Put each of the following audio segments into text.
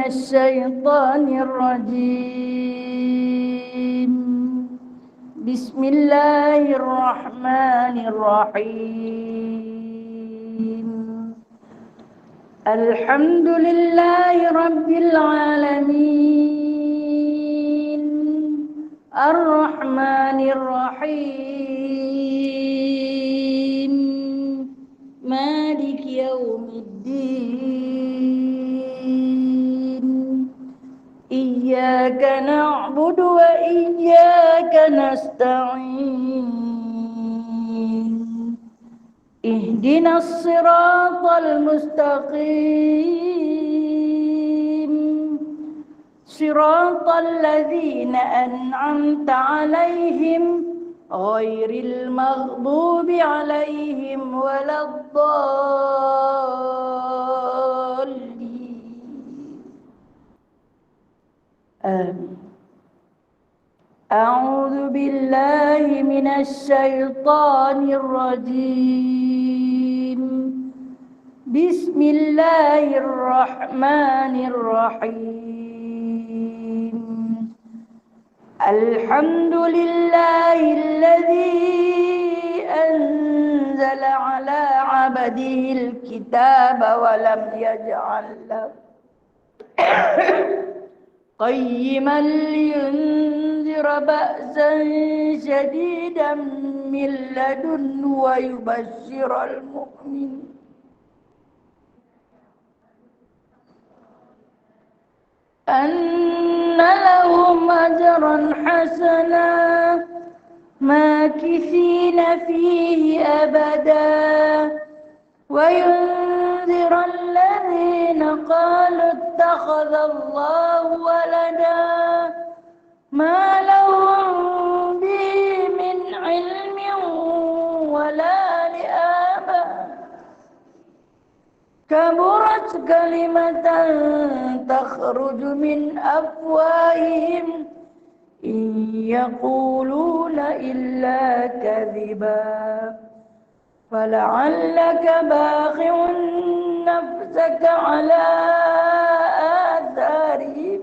الشيطان الرجيم. بسم الله الرحمن الرحيم. الحمد لله رب العالمين الرحمن الرحيم مالك يوم الدين. إياك نعبد وإياك نستعين. اهدنا الصراط المستقيم صراط الذين أنعمت عليهم غير المغضوب عليهم ولا الضالين. آمين. أعوذ بالله من الشيطان الرجيم. بسم الله الرحمن الرحيم. الحمد لله الذي أنزل على عبده الكتاب ولم يجعل له قيما لينذر بأسا شديدا من لدنه ويبشر المؤمنين أن لهم أجرا حسنا ماكثين فيه أبدا وينذر الذين قالوا اتخذ الله ولدا ما لهم به من علم ولا لآبائهم كبرت كلمة تخرج من أفواههم إن يقولون إلا كذبا فلعلك باخع نفسك على آثارهم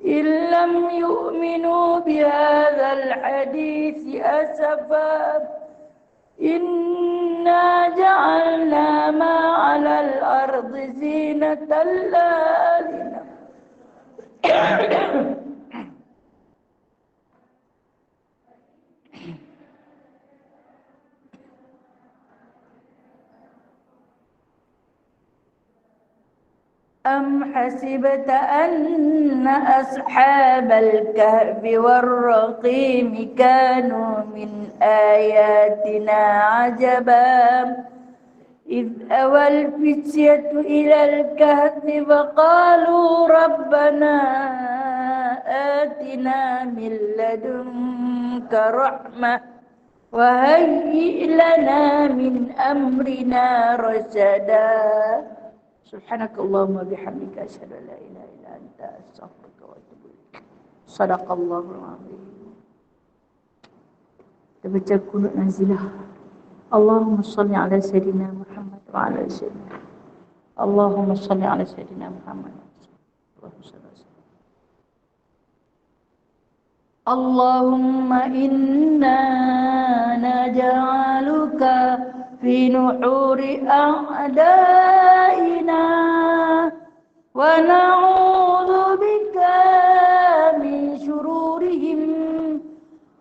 إن لم يؤمنوا بهذا الحديث أسفا إنا جعلنا ما على الأرض زينة لها أم حسبت أن أصحاب الكهف والرقيم كانوا من آياتنا عجبا إذ أوى الفتية إلى الكهف فقالوا ربنا آتنا من لدنك رحمة وهيئ لنا من أمرنا رشدا. سبحانك اللهم وبحمدك أشهد أن لا إله إلا أنت أستغفرك وأتوب إليك. صدق الله العظيم. Kita baca qunut nazilah. Allahumma salli ala sayyidina Muhammad wa ala sayyidina. Allahumma salli ala sayyidina Muhammad. Allahumma inna naj'aluka fi nuhuri a'daina wa na'udzu bika min syururihim.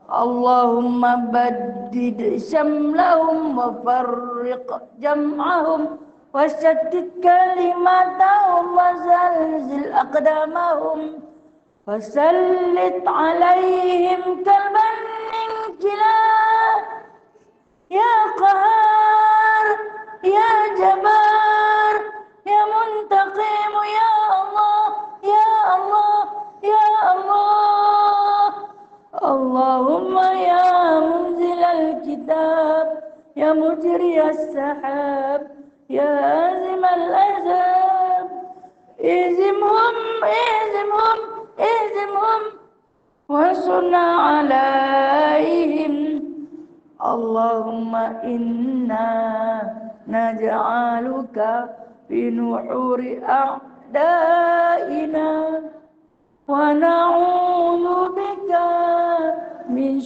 Allahumma baddid syamlahum wa farriq jam'ahum wa shaddid kalimatahum wa zalzil aqdamahum wa sallit alaihim kalban min kilab ya qahar ya jabbar ya muntaqim ya Allah ya Allah ya Allah. Allahumma ya munzilal kitab ya mujriyas sahab ya azimal azab izimhum wasunna alaihim. Allahumma inna naj'aluka fi nuhuri a'daina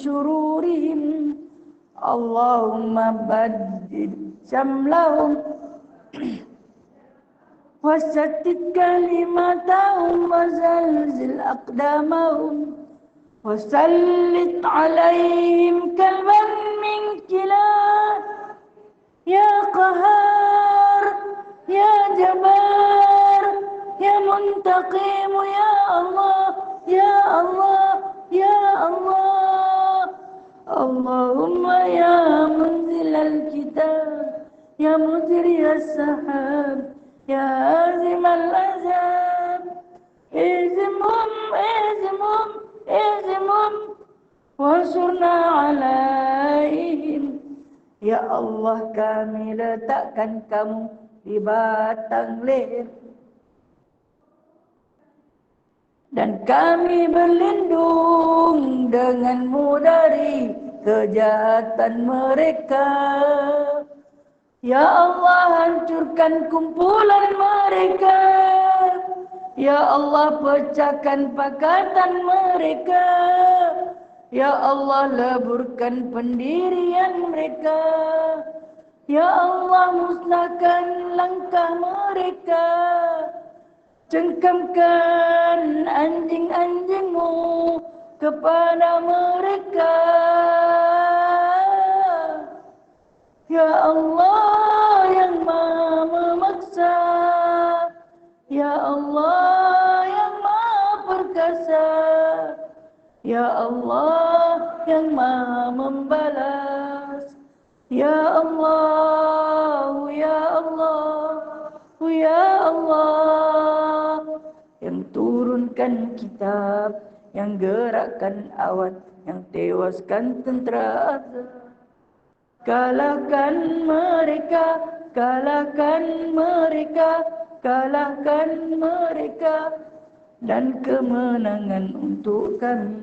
شرورهم اللهم بدد شملهم وشتت كلمتهم وزلزل أقدامهم وسلط عليهم كلبا من كلاب يا قهار يا جبار يا منتقم يا الله يا الله يا الله اللهم يا منزل الكتاب يا مجري السحاب يا هازم الأحزاب اهزمهم اهزمهم اهزمهم وانصرنا عليهم. Ya Allah, kami letakkan kamu di batang leher dan kami berlindung denganmu dari kejahatan mereka. Ya Allah, hancurkan kumpulan mereka. Ya Allah, pecahkan pakatan mereka. Ya Allah, leburkan pendirian mereka. Ya Allah, musnahkan langkah mereka. Cengkamkan anjing-anjingmu kepada mereka. Ya Allah yang Maha memaksa, Ya Allah yang Maha perkasa, Ya Allah yang Maha membalas. Ya Allah, Ya Allah, Ya Allah, yang turunkan kitab, yang gerakkan awan, yang tewaskan tentera azab. Kalahkan mereka, kalahkan mereka, kalahkan mereka, dan kemenangan untuk kami.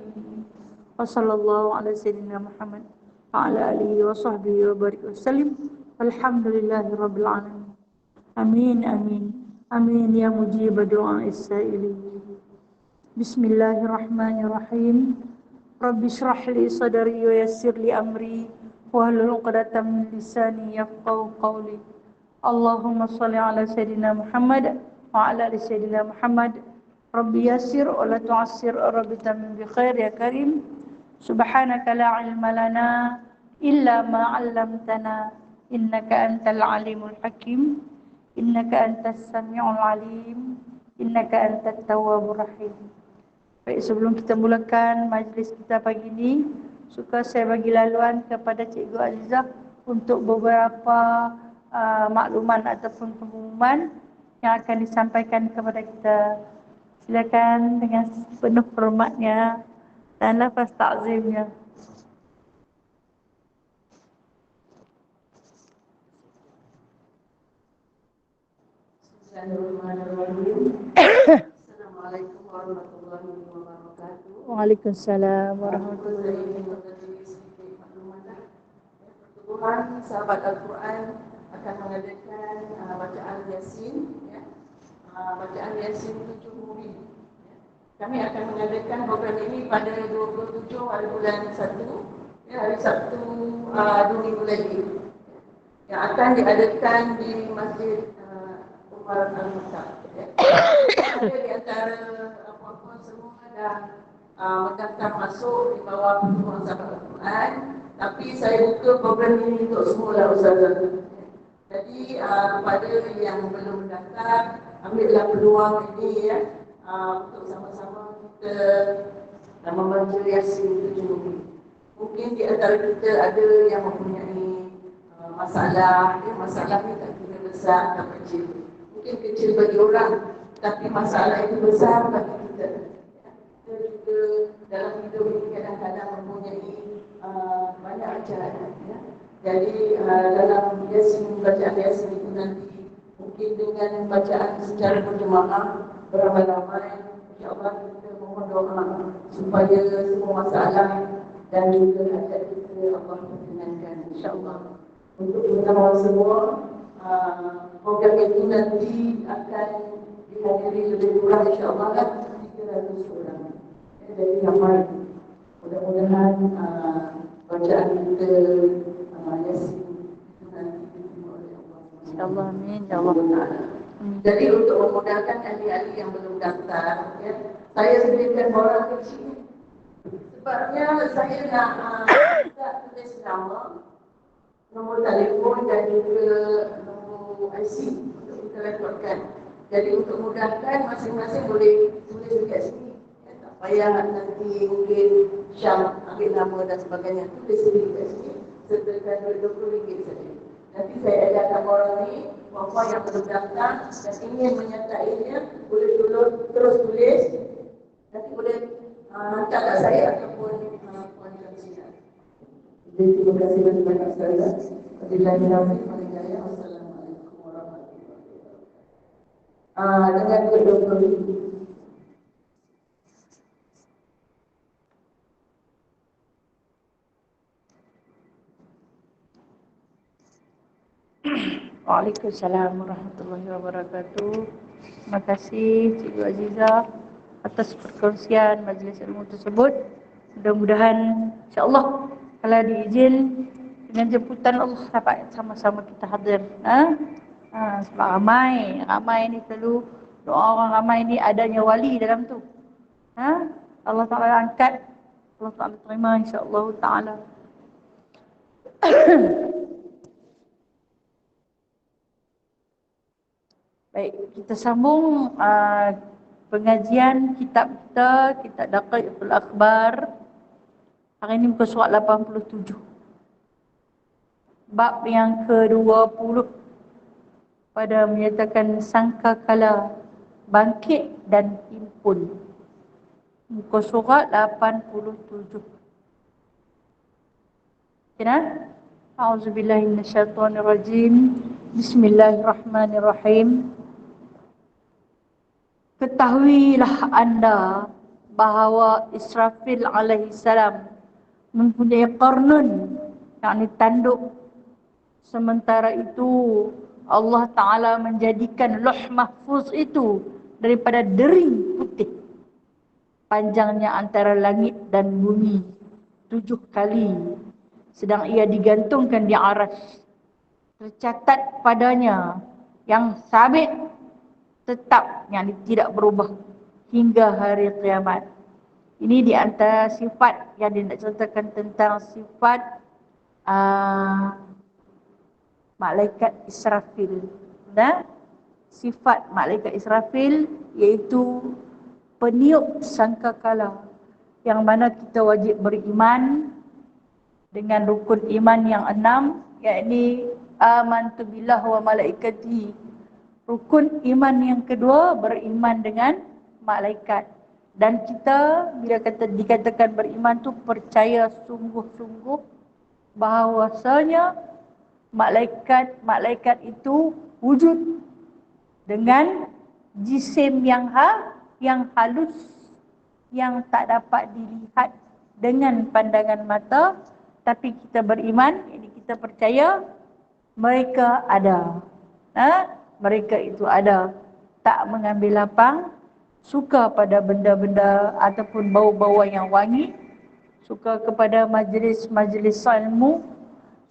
Wassallallahu ala sayyidina Muhammad wa ala alihi wa sahbihi wa barik wasallim. Alhamdulillahi rabbil alamin. Amin amin. Amin ya mujib doa as-sa'ilin. Bismillahirrahmanirrahim. Rabbi shrah li sadri wa yassir li amri wahlul 'uqdatam min lisani yafqahu qawli. Allahumma shalli ala sayyidina Muhammad wa ala ali sayyidina Muhammad. Rabbi yassir wa la tu'assir, Rabbi tamim bi khair ya karim. Subhanaka la ilma lana illa ma 'allamtana innaka antal alimul hakim. Innaka antas sami'ul alim. Innaka antat tawwabur rahim. Baik, sebelum kita mulakan majlis kita pagi ini, suka saya bagi laluan kepada Cikgu Azizah untuk beberapa makluman ataupun pengumuman yang akan disampaikan kepada kita. Silakan dengan penuh hormatnya dan lafaz ta'zimnya. Assalamualaikum warahmatullahi wabarakatuh. Waalaikumsalam warahmatullahi wabarakatuh. Pertubuhan Sahabat Al-Quran akan mengadakan bacaan Yasin, ya. Bacaan Yasin 7 Muri. Kami akan mengadakan program ini pada 27 hari bulan 1, ya, hari Sabtu 2 minggu lagi, yang akan diadakan di Masjid Umar Al-Mukhtar. Ada di antara puan-puan semua dah mendaftar masuk di bawah pertubuhan Sahabat Al-Quran. Tapi saya buka program ini untuk semua ustazah. Jadi kepada yang belum mendaftar, ambillah peluang ini, ya, untuk sama-sama kita membaca Yasin 7 Muri. Mungkin di antara kita ada yang mempunyai masalah, ya, masalah ni tak kira besar atau kecil. Mungkin kecil bagi orang, tapi masalah itu besar bagi kita. Kita juga dalam hidup ini kadang-kadang mempunyai banyak acara, ya. Jadi dalam Yasin, bacaan Yasin itu nanti mungkin dengan bacaan secara berjemaah beramai-ramai, insya-Allah kita mohon doa supaya semua masalah dan juga hajat kita Allah perkenankan, insya-Allah. Untuk bersama semua, program itu nanti akan dihadiri lebih kurang insya-Allah 300 orang. Jadi ramai. Mudah-mudahan bacaan kita Yasin itu nanti diterima oleh Allah. InsyaAllah, amin. InsyaAllah. Jadi untuk memudahkan ahli-ahli yang belum daftar, ya, saya sediakan borang kecil. Sebabnya saya nak minta tulis nama, nombor telefon dan juga nombor IC untuk kita rekodkan. Jadi untuk mudahkan masing-masing boleh tulis dekat sini. Ya, tak payah nanti mungkin Syam ambil nama dan sebagainya. Tulis dekat sini. Sertakan RM20 saja. Nanti saya ajarkan orang ni, puan-puan yang belum daftar dan ingin menyertainya, boleh terus tulis. Nanti boleh hantar kat saya ataupun puan yang di sini. Jadi terima kasih banyak sekali. Wabillahi Wassalamualaikum warahmatullahi wabarakatuh. Dengan kedua Waalaikumsalam warahmatullahi wabarakatuh. Terima kasih Cikgu Azizah atas perkongsian majlis ilmu tersebut. Mudah-mudahan insya-Allah kalau diizin dengan jemputan Allah dapat sama-sama kita hadir. Sebab ramai ni selalu doa orang ramai ni adanya wali dalam tu. Allah Taala angkat, Allah Taala terima insya-Allah taala. Baik, kita sambung pengajian kitab kita, kitab Daqaiqul Akhbar. Hari ini muka surat 87. Bab yang ke-20 pada menyatakan sangkakala, bangkit dan himpun. Muka surat 87. Kena? A'udzubillahi minasyaitonirrajim. Bismillahirrahmanirrahim. Ketahuilah anda bahawa Israfil alaihissalam mempunyai qarnun, yakni tanduk. Sementara itu Allah Ta'ala menjadikan Lauh Mahfuz itu daripada dering putih. Panjangnya antara langit dan bumi 7 kali. Sedang ia digantungkan di Arasy. Tercatat padanya yang sabit tetap, yang tidak berubah hingga hari kiamat. Ini di antara sifat yang dia nak ceritakan tentang sifat malaikat Israfil. Sifat malaikat Israfil iaitu peniup sangkakala, yang mana kita wajib beriman dengan rukun iman yang 6, yakni amantu billah wa malaikatihi. Rukun iman yang kedua, beriman dengan malaikat. Dan kita bila dikatakan beriman tu percaya sungguh-sungguh bahawasanya malaikat itu wujud dengan jisim yang halus, yang tak dapat dilihat dengan pandangan mata, tapi kita beriman, ini kita percaya mereka ada. Mereka itu ada, tak mengambil lapang, suka pada benda-benda ataupun bau-bauan yang wangi, suka kepada majlis-majlis ilmu,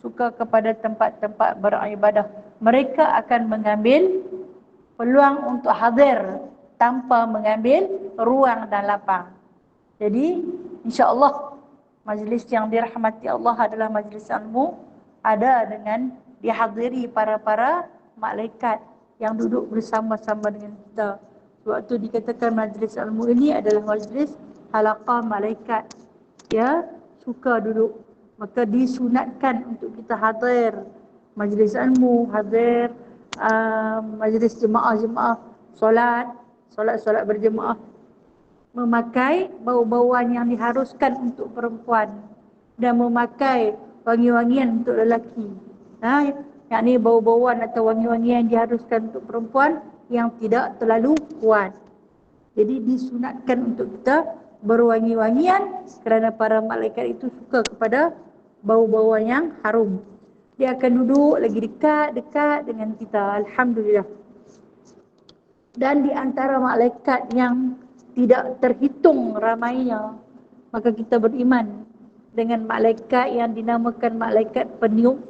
suka kepada tempat-tempat beribadah. Mereka akan mengambil peluang untuk hadir tanpa mengambil ruang dan lapang. Jadi insya-Allah majlis yang dirahmati Allah adalah majlis ilmu, ada dengan dihadiri para malaikat yang duduk bersama-sama dengan kita. Sebab tu dikatakan majlis ilmu ini adalah majlis halaqah malaikat. Ya, suka duduk. Maka disunatkan untuk kita hadir majlis ilmu, hadir majlis jemaah-jemaah, solat berjemaah, memakai bau-bauan yang diharuskan untuk perempuan dan memakai wangi-wangian untuk lelaki. Yakni bau-bauan atau wangi-wangian yang diharuskan untuk perempuan yang tidak terlalu kuat. Jadi disunatkan untuk kita berwangi-wangian kerana para malaikat itu suka kepada bau-bauan yang harum. Dia akan duduk lagi dekat dengan kita. Alhamdulillah. Dan di antara malaikat yang tidak terhitung ramainya, maka kita beriman dengan malaikat yang dinamakan malaikat peniup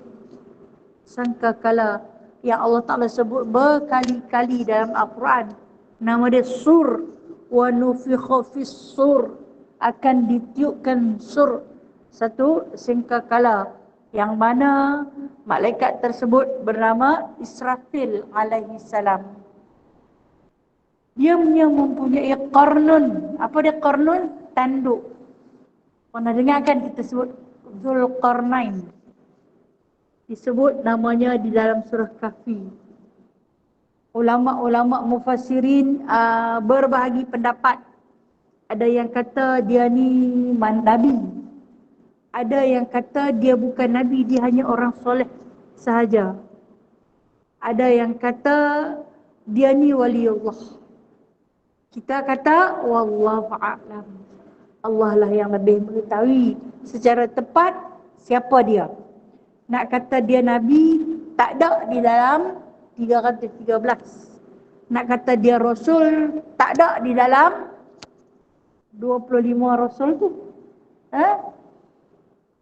sangkakala yang Allah Ta'ala sebut berkali-kali dalam Al-Quran. Nama dia Sur. Wa nufikha fis sur, akan ditiupkan sur, satu sangkakala, yang mana malaikat tersebut bernama Israfil alaihi salam. Dia mempunyai qarnun. Apa dia qarnun? Tanduk. Pernah dengar kan kita sebut Zulqarnain? Disebut namanya di dalam surah Kahfi. Ulama-ulama mufassirin berbahagi pendapat. Ada yang kata dia ni nabi. Ada yang kata dia bukan nabi, dia hanya orang soleh sahaja. Ada yang kata dia ni waliullah. Kita kata wallahu a'lam. Allah lah yang lebih mengetahui secara tepat siapa dia. Nak kata dia nabi, tak ada di dalam 313. Nak kata dia rasul, tak ada di dalam 25 rasul tu.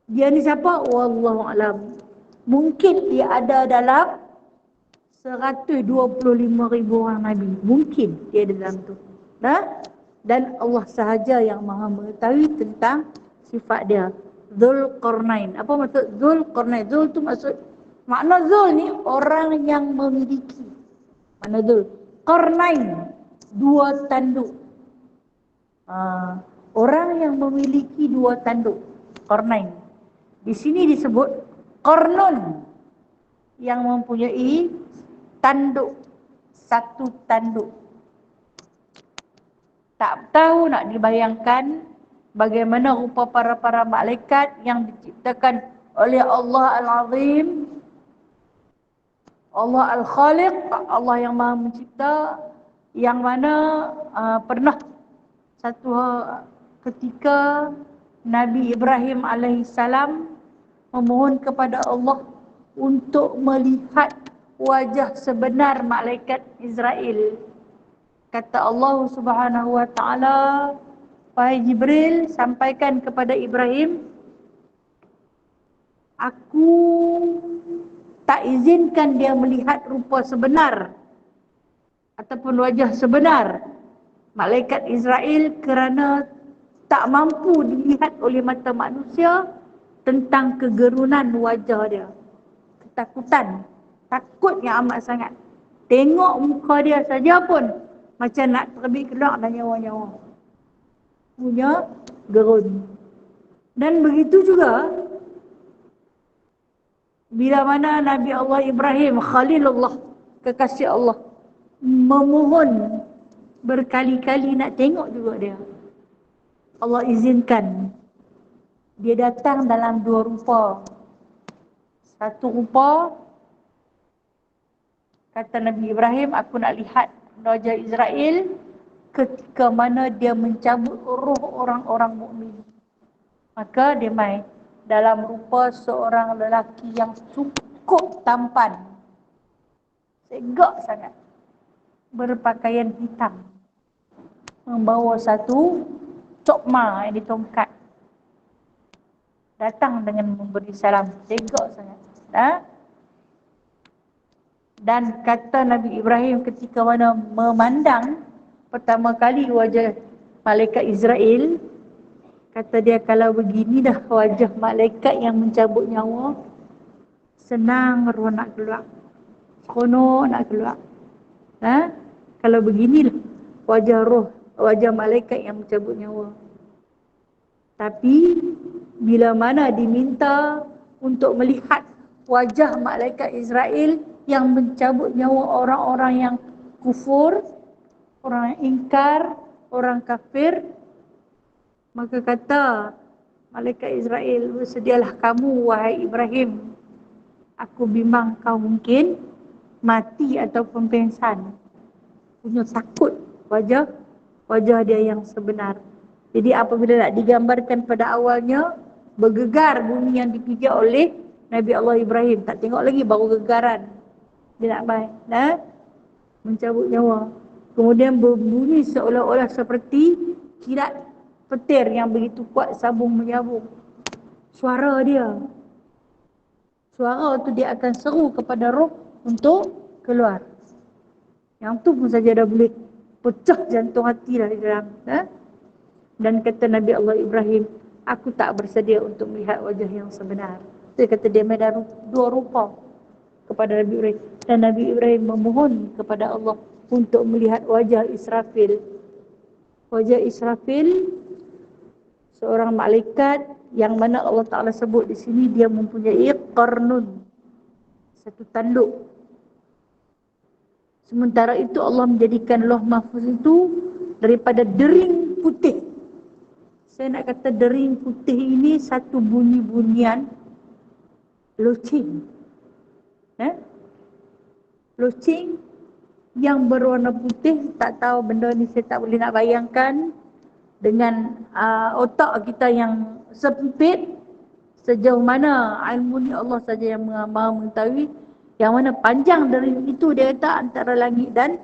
Dia ni siapa? Wallahu alam. Mungkin dia ada dalam 125,000 orang nabi. Mungkin dia ada dalam tu. Dan Allah sahaja yang maha mengetahui tentang sifat dia. Zulqarnain. Apa maksud Zulqarnain? Zul tu makna Zul ni orang yang memiliki. Mana Zul? Qarnain, dua tanduk. Orang yang memiliki dua tanduk. Qarnain. Di sini disebut qarnun, yang mempunyai tanduk, satu tanduk. Tak tahu nak dibayangkan bagaimana rupa para malaikat yang diciptakan oleh Allah Al-Azim, Allah Al-Khaliq, Allah yang maha mencipta, yang mana pernah satu ketika Nabi Ibrahim alaihissalam memohon kepada Allah untuk melihat wajah sebenar malaikat Israel. Kata Allah Subhanahu wa taala, wahai Jibril, sampaikan kepada Ibrahim, aku tak izinkan dia melihat rupa sebenar ataupun wajah sebenar malaikat Israel kerana tak mampu dilihat oleh mata manusia tentang kegerunan wajah dia. Ketakutan, takutnya amat sangat. Tengok muka dia saja pun macam nak terbit keluar dan nyawa-nyawa. Punya gerun. Dan begitu juga bila mana Nabi Allah Ibrahim, Khalilullah, kekasih Allah, memohon berkali-kali nak tengok juga dia. Allah izinkan. Dia datang dalam dua rupa. Satu rupa, kata Nabi Ibrahim, aku nak lihat wajah Israel ketika mana dia mencabut roh orang-orang mukmin. Maka dia mai dalam rupa seorang lelaki yang cukup tampan, segak sangat, berpakaian hitam, membawa satu cokma yang ditongkat, datang dengan memberi salam, segak sangat. Dan kata Nabi Ibrahim ketika mana memandang pertama kali wajah malaikat Israel, kata dia, kalau begini dah wajah malaikat yang mencabut nyawa, senang roh nak keluar, seronok nak keluar. Kalau beginilah wajah roh, wajah malaikat yang mencabut nyawa. Tapi bila mana diminta untuk melihat wajah malaikat Israel yang mencabut nyawa orang-orang yang kufur, orang yang ingkar, orang kafir, maka kata malaikat Israel, bersedialah kamu wahai Ibrahim, aku bimbang kau mungkin mati ataupun pengsan. Punya takut wajah dia yang sebenar. Jadi apabila nak digambarkan pada awalnya, bergegar bumi yang dipijak oleh Nabi Allah Ibrahim. Tak tengok lagi, baru gegaran. Dia nak baik, mencabut nyawa. Kemudian berbunyi seolah-olah seperti kilat petir yang begitu kuat sambung menyambung. Suara tu dia akan seru kepada roh untuk keluar. Yang tu pun saja dah boleh pecah jantung hati dari dalam. Dan kata Nabi Allah Ibrahim, aku tak bersedia untuk melihat wajah yang sebenar. Dia kata dia ada dua rupa kepada Nabi Ibrahim. Dan Nabi Ibrahim memohon kepada Allah untuk melihat wajah Israfil. Wajah Israfil, seorang malaikat yang mana Allah Ta'ala sebut di sini dia mempunyai qarnun, satu tanduk. Sementara itu Allah menjadikan Lauh Mahfuz itu daripada dering putih. Saya nak kata dering putih ini satu bunyi-bunyian loceng. Loceng yang berwarna putih. Tak tahu benda ni, saya tak boleh nak bayangkan dengan otak kita yang sempit sejauh mana ilmu ni Allah saja yang maha mengetahui. Yang mana panjang dari itu dia kata antara langit dan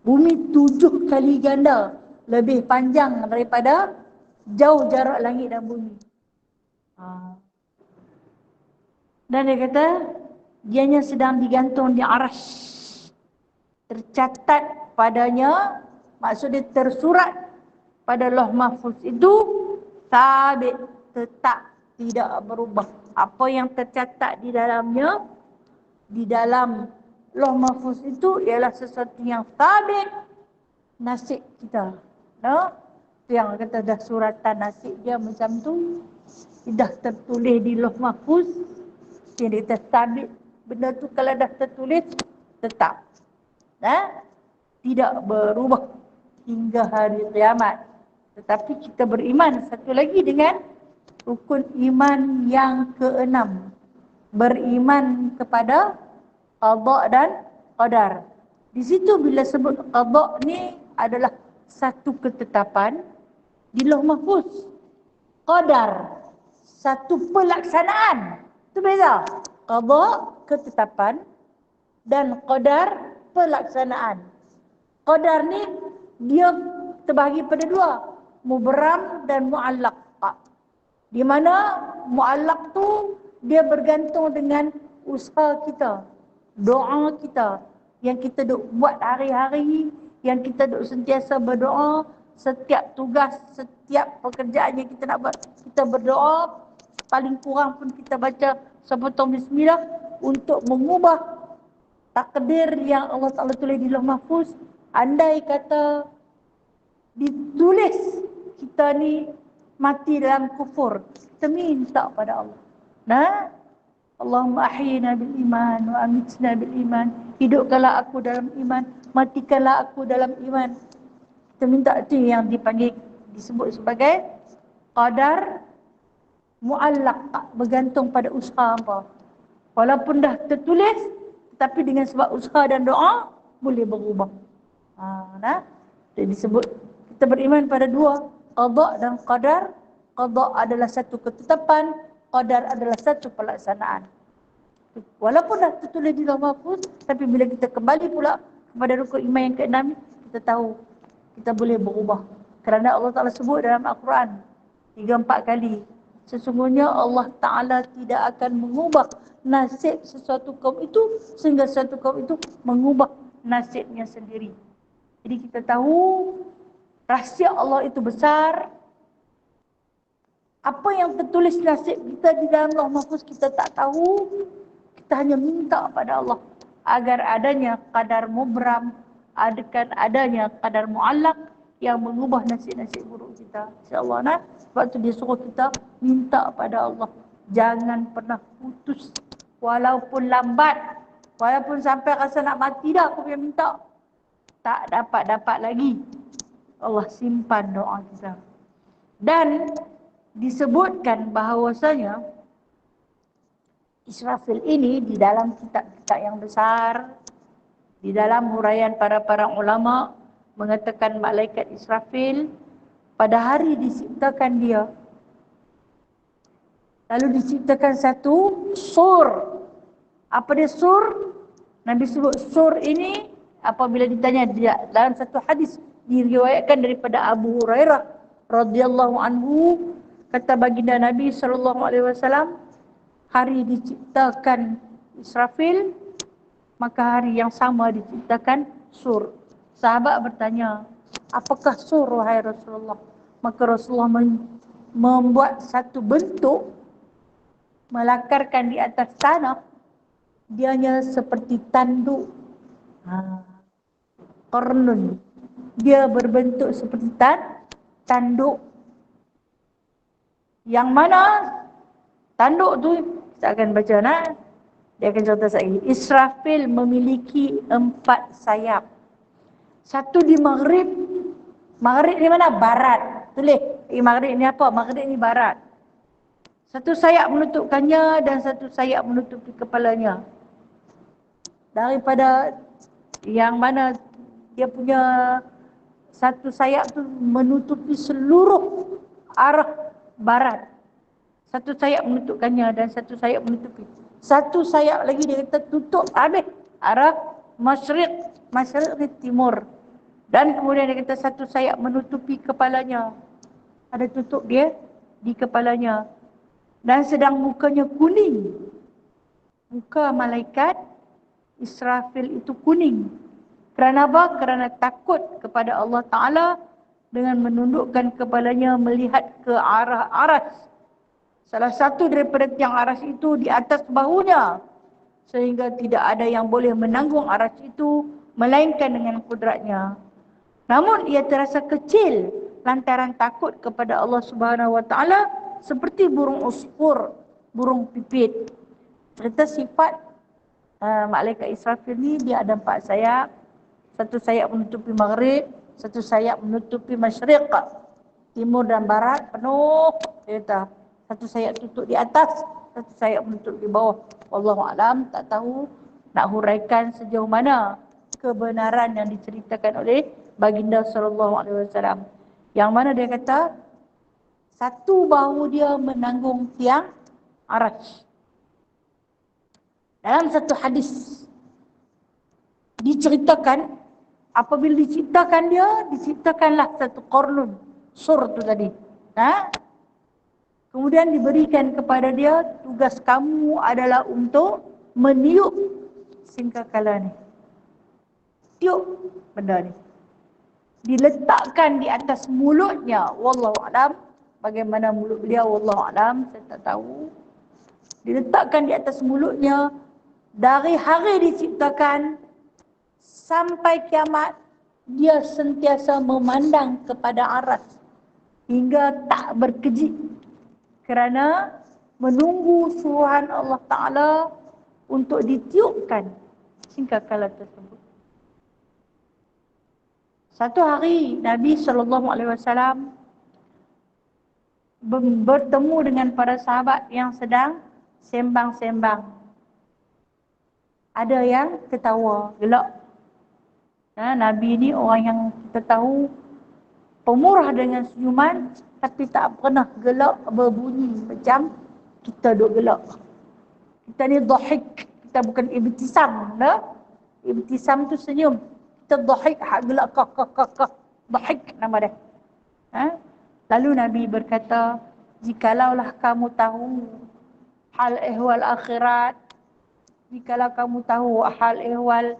bumi 7 kali ganda lebih panjang daripada jauh jarak langit dan bumi. Dan dia kata dianya sedang digantung di arash. Tercatat padanya, maksudnya tersurat pada Lauh Mahfuz itu sabit, tetap, tidak berubah. Apa yang tercatat di dalamnya, di dalam Lauh Mahfuz itu ialah sesuatu yang sabit, nasib kita. Yang kata dah suratan nasib dia macam tu, dah tertulis di Lauh Mahfuz, dia kata sabit. Benda tu kalau dah tertulis, tetap. Tidak berubah hingga hari kiamat. Tetapi kita beriman satu lagi dengan rukun iman yang keenam. Beriman kepada qada dan qadar. Di situ bila sebut qada ni adalah satu ketetapan di Lauh Mahfuz. Qadar satu pelaksanaan. Itu beza. Qada ketetapan dan qadar pelaksanaan. Qadar ni dia terbahagi pada dua, mubram dan muallaq. Di mana muallaq tu dia bergantung dengan usaha kita, doa kita yang kita duk buat hari-hari, yang kita duk sentiasa berdoa, setiap tugas, setiap pekerjaan yang kita nak buat, kita berdoa, paling kurang pun kita baca sepotong bismillah untuk mengubah takdir yang Allah Ta'ala tulis di Lauh Mahfuz. Andai kata ditulis kita ni mati dalam kufur, kita minta pada Allah. Allahumma ahyina bil iman wa amitna bil iman. Hidupkanlah aku dalam iman, matikanlah aku dalam iman. Kita minta itu yang dipanggil, disebut sebagai qadar muallaq, bergantung pada usaha apa. Walaupun dah tertulis, tapi dengan sebab usaha dan doa boleh berubah. Jadi disebut kita beriman pada dua, qada dan qadar. Qada adalah satu ketetapan, qadar adalah satu pelaksanaan. Walaupun dah tertulis di Lauh Mahfuz, tapi bila kita kembali pula kepada rukun iman yang keenam, kita tahu kita boleh berubah. Kerana Allah Ta'ala sebut dalam Al-Quran 3-4 kali, sesungguhnya Allah Ta'ala tidak akan mengubah nasib sesuatu kaum itu sehingga sesuatu kaum itu mengubah nasibnya sendiri. Jadi kita tahu rahsia Allah itu besar. Apa yang tertulis nasib kita di dalam Lauh Mahfuz kita tak tahu. Kita hanya minta pada Allah agar adanya qadar mubram, adanya qadar muallaq yang mengubah nasib-nasib buruk kita. InsyaAllah. Sebab tu dia suruh kita minta pada Allah. Jangan pernah putus. Walaupun lambat, walaupun sampai rasa nak mati dah aku punya minta, tak dapat lagi, Allah simpan doa kita. Dan disebutkan bahawasanya Israfil ini di dalam kitab-kitab yang besar, di dalam huraian para ulama mengatakan malaikat Israfil pada hari diciptakan dia, lalu diciptakan satu sur. Apa dia sur? Nabi sebut sur ini apabila ditanya dalam satu hadis diriwayatkan daripada Abu Hurairah radhiyallahu anhu, kata baginda Nabi sallallahu alaihi wasallam, hari diciptakan Israfil, maka hari yang sama diciptakan Sur. Sahabat bertanya, apakah Sur wahai Rasulullah? Maka Rasulullah membuat satu bentuk, melakarkan di atas tanah, dianya seperti tanduk. Qarnun. Dia berbentuk seperti tanduk. Yang mana tanduk tu, kita akan baca dia akan contoh lagi. Israfil memiliki 4 sayap. Satu di maghrib. Maghrib ni mana? Barat. Tulis. Maghrib ni apa? Maghrib ni barat. Satu sayap menutupkannya dan satu sayap menutupi kepalanya. Daripada yang mana dia punya satu sayap tu menutupi seluruh arah barat. Satu sayap menutupkannya dan satu sayap menutupi. Satu sayap lagi dia kata tutup habis arah masyriq. Masyriq ni timur. Dan kemudian dia kata satu sayap menutupi kepalanya. Ada tutup dia di kepalanya. Dan sedang mukanya kuning. Muka malaikat Israfil itu kuning. Kerana apa? Kerana takut kepada Allah Ta'ala dengan menundukkan kepalanya melihat ke arah aras. Salah satu daripada tiang aras itu di atas bahunya. Sehingga tidak ada yang boleh menanggung aras itu melainkan dengan kudratnya. Namun ia terasa kecil lantaran takut kepada Allah Subhanahu Wa Ta'ala seperti burung usfur, burung pipit. Cerita sifat malaikat Israfil ni, dia ada 4 sayap. Satu sayap menutupi maghrib, satu sayap menutupi masyriq, timur dan barat penuh. Dia kata, satu sayap tutup di atas, satu sayap menutup di bawah. Wallahu alam, tak tahu nak huraikan sejauh mana kebenaran yang diceritakan oleh baginda sallallahu alaihi wasallam. Yang mana dia kata satu bahu dia menanggung tiang arasy. Dalam satu hadis diceritakan apabila diciptakan dia, diciptakanlah satu qarnun, sur tu tadi. Kemudian diberikan kepada dia, tugas kamu adalah untuk meniup sangkakala ni. Tiup benda ni. Diletakkan di atas mulutnya. Wallahu alam. Bagaimana mulut beliau, wallahu alam, saya tak tahu. Diletakkan di atas mulutnya dari hari diciptakan sampai kiamat, dia sentiasa memandang kepada aras hingga tak berkejip kerana menunggu suruhan Allah Ta'ala untuk ditiupkan sangkakala tersebut. Satu hari Nabi SAW bertemu dengan para sahabat yang sedang sembang-sembang. Ada yang ketawa, gelak. Nabi ni orang yang kita tahu pemurah dengan senyuman, tapi tak pernah gelak berbunyi macam kita duk gelak. Kita ni dhahik, kita bukan ibtisam. Ibtisam tu senyum. Kita dhahik, hak gelak kak. Dhahik nama dia. Lalu Nabi berkata, jikalaulah kamu tahu hal ehwal akhirat, jikalau kamu tahu hal ehwal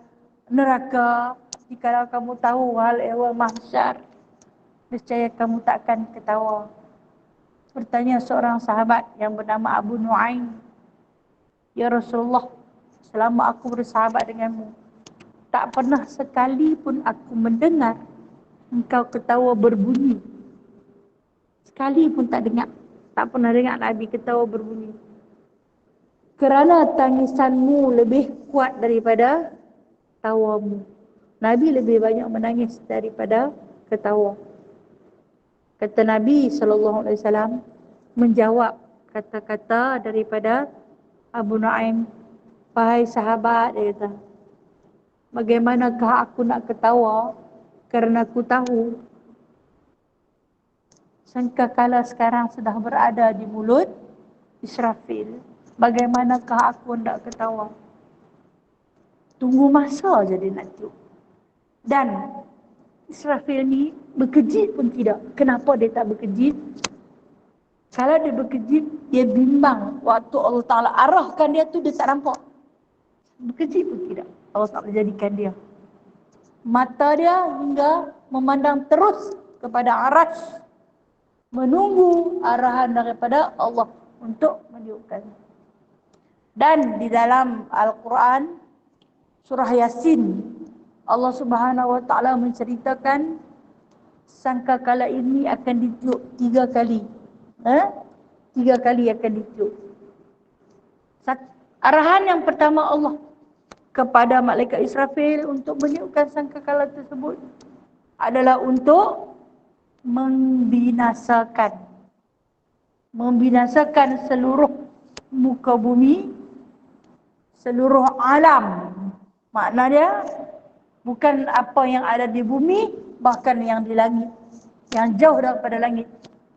neraka, jikalau kamu tahu hal ehwal mahsyar, nescaya kamu takkan ketawa. Bertanya seorang sahabat yang bernama Abu Nuaim, ya Rasulullah, selama aku bersahabat denganmu, tak pernah sekali pun aku mendengar engkau ketawa berbunyi. Sekali pun tak dengar. Tak pernah dengar Nabi ketawa berbunyi. Kerana tangisanmu lebih kuat daripada tawamu. Nabi lebih banyak menangis daripada ketawa. Kata Nabi SAW menjawab kata-kata daripada Abu Nuaim, wahai sahabat, dia kata, bagaimanakah aku nak ketawa kerana aku tahu sangkakala sekarang sudah berada di mulut Israfil. Bagaimanakah aku nak ketawa? Tunggu masa je dia nak tiup. Dan Israfil ni berkejit pun tidak. Kenapa dia tak berkejit? Kalau dia berkejit, dia bimbang. Waktu Allah Ta'ala arahkan dia tu, dia tak nampak. Berkejit pun tidak. Allah Ta'ala jadikan dia. Mata dia hingga memandang terus kepada arash, menunggu arahan daripada Allah untuk meniupkan. Dan di dalam Al-Quran surah Yasin, Allah Subhanahu wa taala menceritakan sangkakala ini akan ditiup 3 kali. 3 kali akan ditiup. Arahan yang pertama Allah kepada malaikat Israfil untuk meniupkan sangkakala tersebut adalah untuk membinasakan seluruh muka bumi, seluruh alam. Maknanya bukan apa yang ada di bumi, bahkan yang di langit, yang jauh daripada langit.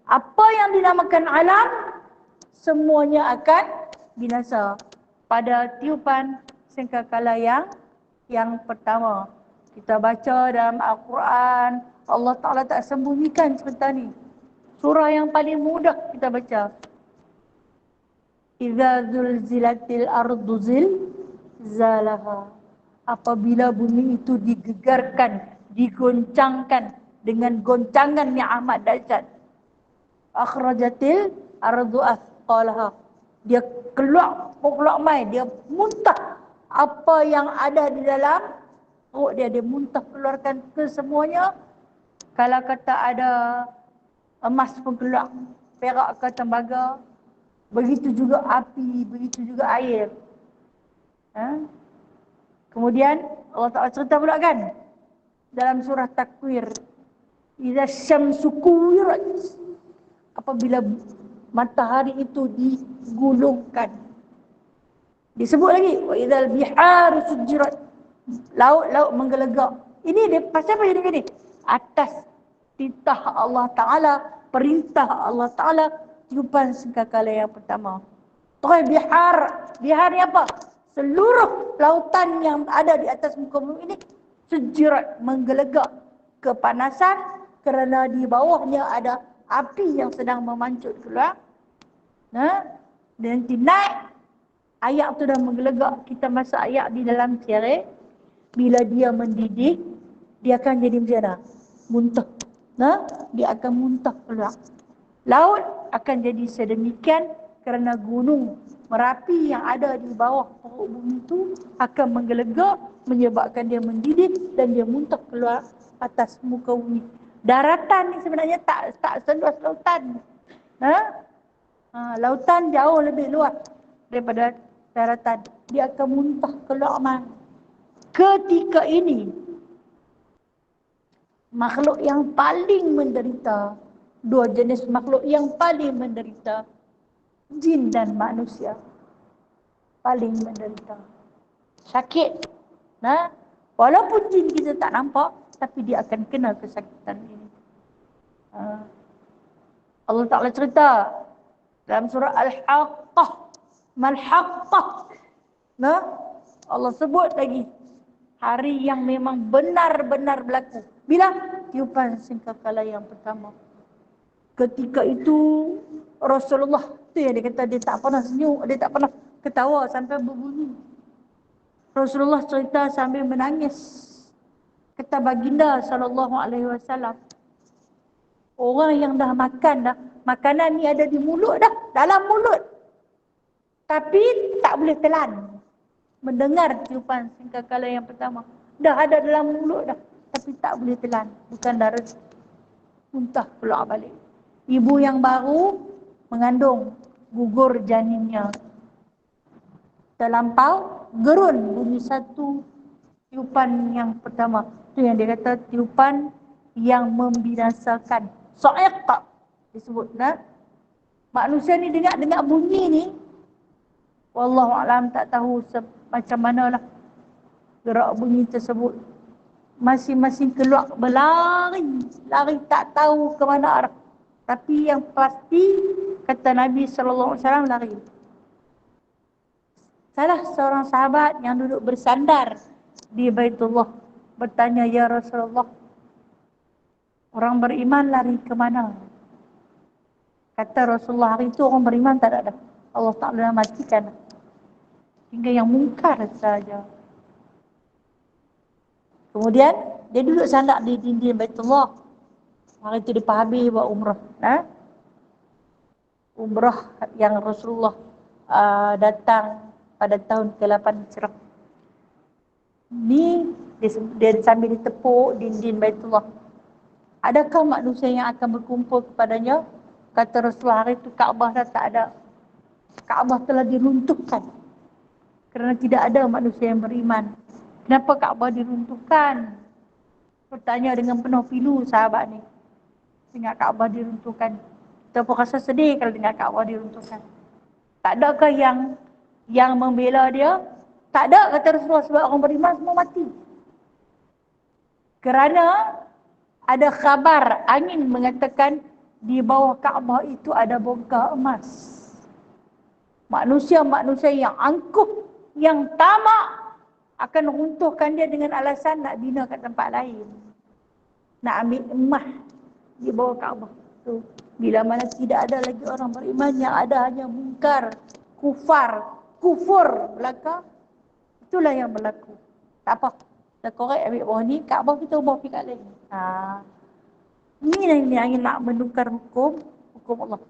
Apa yang dinamakan alam, semuanya akan binasa pada tiupan sangkakala yang pertama. Kita baca dalam Al-Quran, Allah Ta'ala tak sembunyikan cerita ni. Surah yang paling mudah kita baca. Idza zulzilatil ardu zilzalaha. Apabila bumi itu digegarkan, digoncangkan dengan goncangan yang amat dahsyat. Akhrajatil ardu athqalaha. Dia keluar mai, dia muntah apa yang ada di dalam perut dia, dia muntah keluarkan ke semuanya. Kalau kata ada emas pun keluar, perak ke tembaga, begitu juga api, begitu juga air. Kemudian Allah Ta'ala cerita pula kan dalam surah Takwir, idza syamsu kuwirat, apabila matahari itu digulungkan. Disebut lagi wa idzal biharu sujirat, laut-laut menggelegak. Ini dia pasal apa jadi begini? Atas titah Allah Ta'ala, perintah Allah Ta'ala, tiupan sangkakala yang pertama. Terus bihar ni apa? Seluruh lautan yang ada di atas muka bumi ini sujirat, menggelegak kepanasan kerana di bawahnya ada api yang sedang memancut keluar. Dan nanti naik, ayat tu dah menggelegak. Kita masuk ayat di dalam syarik. Bila dia mendidih, dia akan jadi macam mana? Muntah. Dia akan muntah keluar. Laut akan jadi sedemikian kerana gunung Merapi yang ada di bawah perut bumi itu akan menggelegak, menyebabkan dia mendidih dan dia muntah keluar atas muka bumi. Daratan ni sebenarnya tak seluas lautan. Lautan jauh lebih luas daripada daratan. Dia akan muntah keluar mana. Ketika ini makhluk yang paling menderita, 2 jenis makhluk yang paling menderita, jin dan manusia, paling menderita. Sakit. Walaupun jin kita tak nampak, tapi dia akan kena kesakitan ini. Allah Ta'ala cerita dalam surah Al-Haqqah. Mal-Haqqah. Allah sebut lagi hari yang memang benar-benar berlaku. Bila? Tiupan sangkakala yang pertama. Ketika itu Rasulullah tu yang dia kata dia tak pernah senyum, dia tak pernah ketawa sampai berbunyi. Rasulullah cerita sambil menangis. Kata baginda SAW, orang yang dah makan dah, makanan ni ada di mulut dah, dalam mulut, tapi tak boleh telan. Mendengar tiupan sangkakala yang pertama, dah ada dalam mulut dah, tapi tak boleh telan. Bukan darah, muntah keluar balik. Ibu yang baru mengandung, gugur janinnya. Terlampau gerun bunyi satu tiupan yang pertama. Itu yang dia kata tiupan yang membinasakan. Sa'iq disebut. Manusia ni dengar bunyi ni, wallahualam tak tahu macam manalah gerak bunyi tersebut. Masing-masing keluar berlari, lari tak tahu ke mana arah. Tapi yang pasti kata Nabi SAW lari. Salah seorang sahabat yang duduk bersandar di Baitullah bertanya, ya Rasulullah, Orang beriman lari ke mana? Kata Rasulullah, hari itu orang beriman tak ada dah. Allah Ta'ala matikan. Hingga yang mungkar saja. Kemudian dia duduk sandak di dinding Baitullah. Hari itu dia habis buat umrah. Umrah yang Rasulullah datang pada tahun ke-8 Hijrah. Ni dia sambil ditepuk dinding Baitullah. Adakah manusia yang akan berkumpul kepadanya? Kata Rasulullah, hari itu Kaabah dah tak ada. Kaabah telah diruntuhkan. Kerana tidak ada manusia yang beriman. Kenapa Kaabah diruntuhkan? Bertanya dengan penuh pilu sahabat ni. Dengar Kaabah diruntuhkan. Kita pun rasa sedih kalau dengar Kaabah diruntuhkan. Tak adakah yang membela dia? Tak ada, kata Rasulullah, sebab orang beriman semua mati. Kerana ada khabar angin mengatakan di bawah Kaabah itu ada bongkar emas. Manusia-manusia yang angkuh, yang tamak akan runtuhkan dia dengan alasan nak bina kat tempat lain. Nak ambil emas di bawah Kaabah tu. Bila mana tidak ada lagi orang beriman, yang ada hanya mungkar, kufur belaka. Itulah yang berlaku. Tak apa. Dah korek ambil bawah ni, Kaabah kita ubah pergi kat lain. Ini yang nak menukar hukum Allah.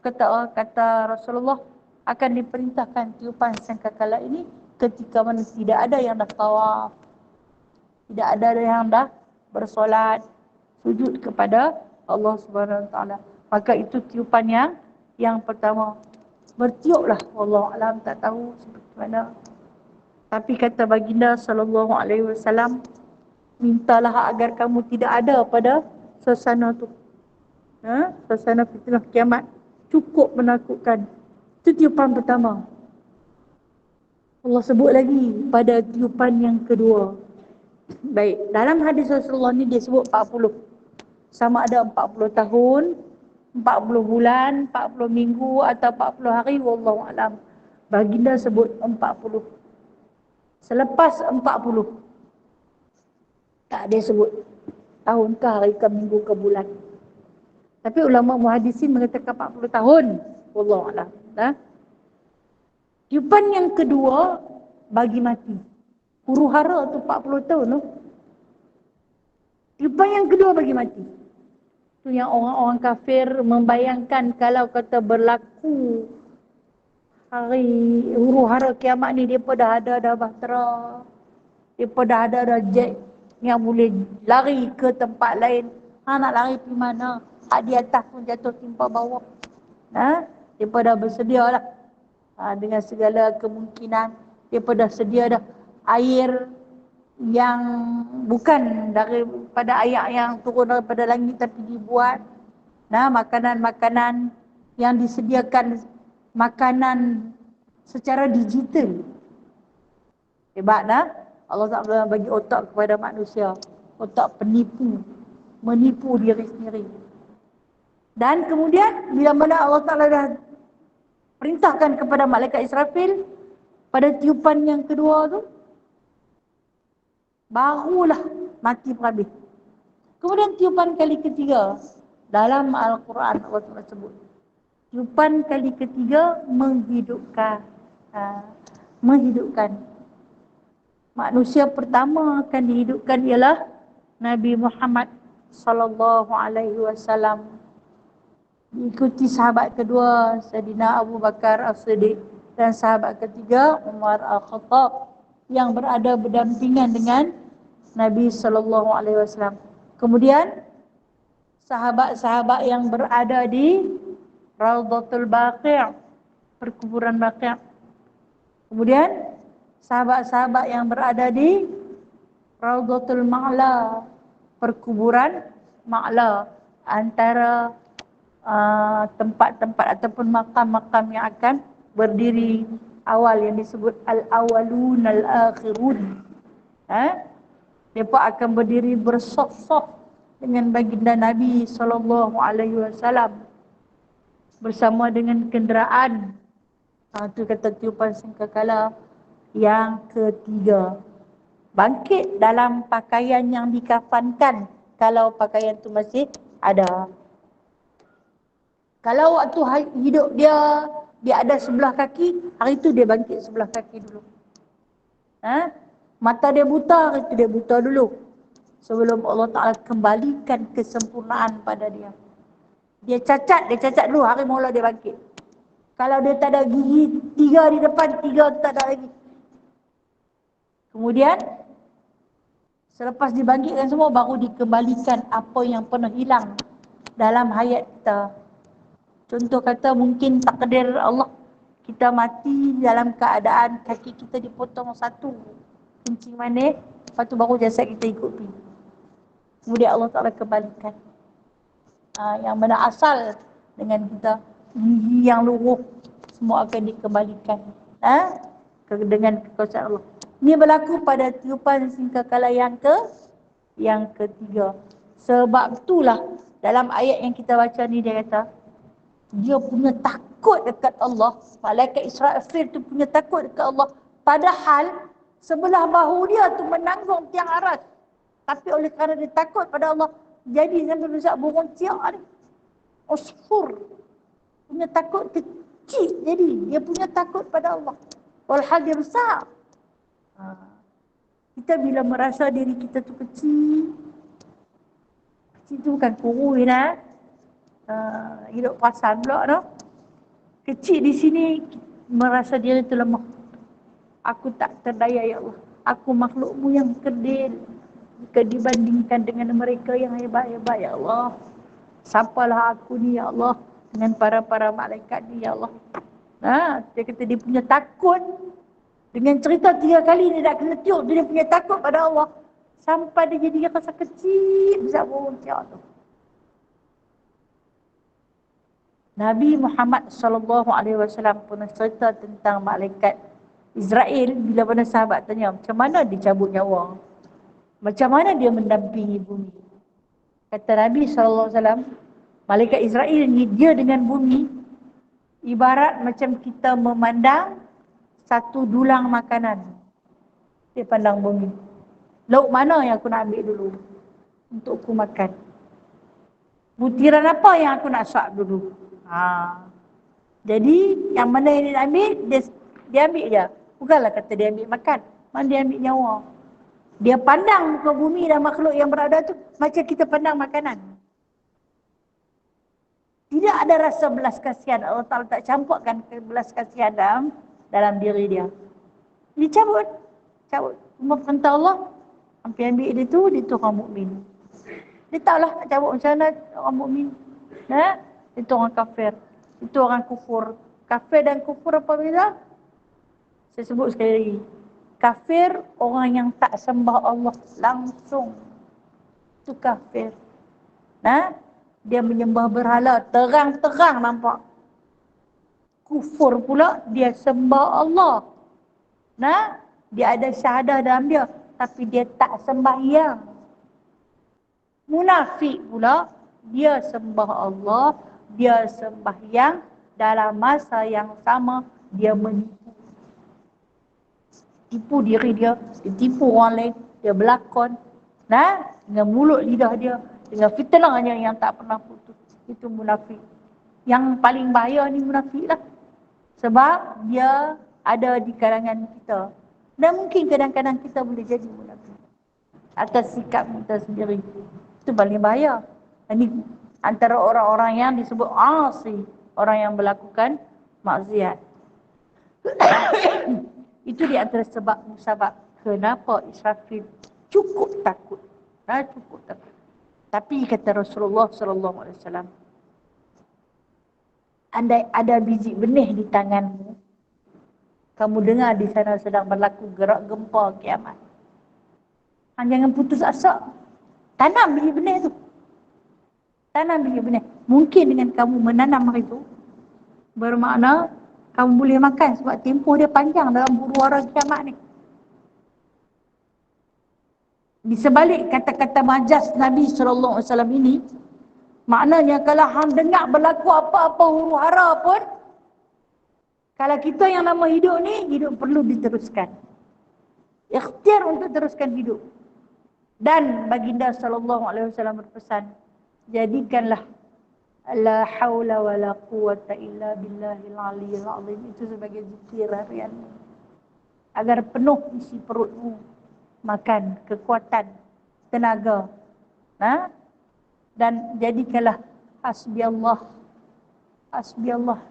Kata Rasulullah, akan diperintahkan tiupan sangkakala ini ketika mana tidak ada yang dah tawaf, tidak ada yang dah bersolat, sujud kepada Allah Subhanahu Wa Taala. Maka itu tiupan yang pertama. Bertiuplah, wallahu alam, tak tahu seperti mana. Tapi kata baginda sallallahu alaihi wasallam, mintalah agar kamu tidak ada pada suasana tu. Suasana fitnah kiamat cukup menakutkan. Itu tiupan pertama. Allah sebut lagi pada tiupan yang kedua. Baik, dalam hadis Rasulullah ni dia sebut 40. Sama ada 40 tahun, 40 bulan, 40 minggu atau 40 hari, wallahu alam. Baginda sebut 40. Selepas 40, tak dia sebut tahun ke, hari ke, minggu ke, bulan. Tapi ulama muhadisin mengatakan 40 tahun, wallahu alam. Tiupan yang kedua bagi mati. Huru hara tu 40 tahun tu. Tiupan yang kedua bagi mati. Tu yang orang-orang kafir membayangkan kalau kata berlaku hari huru hara kiamat ni, dia pun dah ada dah bahtera. Dia pun dah ada dah jet yang boleh lari ke tempat lain. Nak lari pergi mana? Di atas pun jatuh timpa bawah. Dia pun dah bersedia lah. Dengan segala kemungkinan. Dia pun dah sedia dah air yang bukan daripada air yang turun daripada langit tapi dibuat. Makanan-makanan yang disediakan, makanan secara digital. Hebat dah. Allah Ta'ala bagi otak kepada manusia. Otak penipu. Menipu diri sendiri. Dan kemudian bila mana Allah Ta'ala dah perintahkan kepada malaikat Israfil pada tiupan yang kedua tu, barulah mati berhabis. Kemudian tiupan kali ketiga dalam Al-Quran Allah Ta'ala sebut. Tiupan kali ketiga menghidupkan. Menghidupkan. Manusia pertama akan dihidupkan ialah Nabi Muhammad sallallahu alaihi wasallam. Diikuti sahabat kedua Sayyidina Abu Bakar As-Siddiq dan sahabat ketiga Umar Al-Khattab yang berada berdampingan dengan Nabi sallallahu alaihi wasallam. Kemudian sahabat-sahabat yang berada di Raudhatul Baqi', perkuburan Baqi'. Kemudian sahabat-sahabat yang berada di Raudhatul Ma'la, perkuburan Ma'la, antara tempat-tempat ataupun makam-makam yang akan berdiri awal yang disebut al-awwalun al-akhirun. Mereka akan berdiri bersaf-saf dengan baginda Nabi sallallahu alaihi wasallam bersama dengan kenderaan. Itu kata tiupan sangkakala yang ketiga. Bangkit dalam pakaian yang dikafankan kalau pakaian tu masih ada. Kalau waktu hidup dia ada sebelah kaki, hari tu dia bangkit sebelah kaki dulu. Mata dia buta, hari tu dia buta dulu. Sebelum Allah Ta'ala kembalikan kesempurnaan pada dia. Dia cacat dulu, hari mula dia bangkit. Kalau dia tak ada gigi 3 di depan, 3 tak ada lagi. Kemudian selepas dibangkitkan semua, baru dikembalikan apa yang pernah hilang dalam hayat kita. Contoh kata mungkin takdir Allah, kita mati dalam keadaan kaki kita dipotong satu kencing manis, lepas tu baru jasad kita ikut pergi. Kemudian Allah Ta'ala kembalikan. Yang mana asal dengan kita, gigi yang luruh, semua akan dikembalikan. Dengan kekuasaan Allah. Ini berlaku pada tiupan singkakala yang ketiga. Sebab itulah dalam ayat yang kita baca ni dia kata, dia punya takut dekat Allah. Malaikat Israfil tu punya takut dekat Allah. Padahal sebelah bahu dia tu menanggung tiang aras. Tapi oleh kerana dia takut pada Allah, jadi sampai besar burung ciak ni. Usfur. Punya takut kecil jadi. Dia punya takut pada Allah. Walhal dia besar. Kita bila merasa diri kita tu kecil, kecil tu bukan kurus dah. Hidup perasan pula tu. Kecil di sini merasa diri tu lemah. Aku tak terdaya ya Allah. Aku makhlukmu yang kerdil. Jika dibandingkan dengan mereka yang hebat-hebat ya Allah. Siapalah aku ni ya Allah. Dengan para malaikat ni ya Allah. Dia kata dia punya takut. Dengan cerita 3 kali dia tak kena tiup. Dia punya takut pada Allah. Sampai dia jadi rasa kecil. Besar burung ciak tu. Nabi Muhammad SAW pernah cerita tentang malaikat Israel bila mana sahabat tanya, macam mana dia cabut nyawa? Macam mana dia mendampingi bumi? Kata Nabi SAW, malaikat Israel ni dia dengan bumi ibarat macam kita memandang satu dulang makanan. Dia pandang bumi. Lauk mana yang aku nak ambil dulu untuk aku makan? Butiran apa yang aku nak suap dulu? Jadi yang mana yang dia nak ambil, dia ambil je. Bukanlah kata dia ambil makan. Mana dia ambil nyawa. Dia pandang muka bumi dan makhluk yang berada tu macam kita pandang makanan. Tidak ada rasa belas kasihan. Allah Ta'ala tak campurkan belas kasihan dalam diri dia. Dia cabut. Cuma perintah Allah, sampai ambil dia tu orang mukmin. Dia tahulah nak cabut macam mana orang mukmin. Itu orang kafir. Itu orang kufur. Kafir dan kufur apa beza? Saya sebut sekali lagi. Kafir orang yang tak sembah Allah langsung. Itu kafir. Dia menyembah berhala. Terang-terang nampak. Kufur pula dia sembah Allah. Dia ada syahadah dalam dia. Tapi dia tak sembahyang. Munafik pula dia sembah Allah. Dia sembahyang, dalam masa yang sama dia menipu. Tipu diri dia tipu orang lain, dia berlakon. Dengan mulut lidah dia, dengan fitnahnya yang tak pernah putus. Itu munafik. Yang paling bahaya ni munafik lah. Sebab dia ada di kalangan kita. Dan mungkin kadang-kadang kita boleh jadi munafik atas sikap kita sendiri. Itu paling bahaya. Ini antara orang-orang yang disebut asi, orang yang melakukan maksiat. Itu di antara sebab kenapa Israfil cukup takut. Cukup takut. Tapi kata Rasulullah SAW, andai ada biji benih di tanganmu, kamu dengar di sana sedang berlaku gerak gempa kiamat. Jangan putus asa. Tanam biji benih tu. Tanam biji benih. Mungkin dengan kamu menanam hari itu, bermakna kamu boleh makan sebab tempoh dia panjang dalam huru hara kiamat ni. Di sebalik kata-kata majas Nabi SAW ini, maknanya kalau hang dengar berlaku apa-apa huru hara pun, kalau kita yang nama hidup ni, hidup perlu diteruskan. Ikhtiar untuk teruskan hidup. Dan baginda sallallahu alaihi wasallam berpesan, jadikanlah la haula wala quwata illa billahil aliyyil azim itu sebagai zikir harian agar penuh isi perutmu makan kekuatan tenaga. Dan jadikanlah hasbiyallah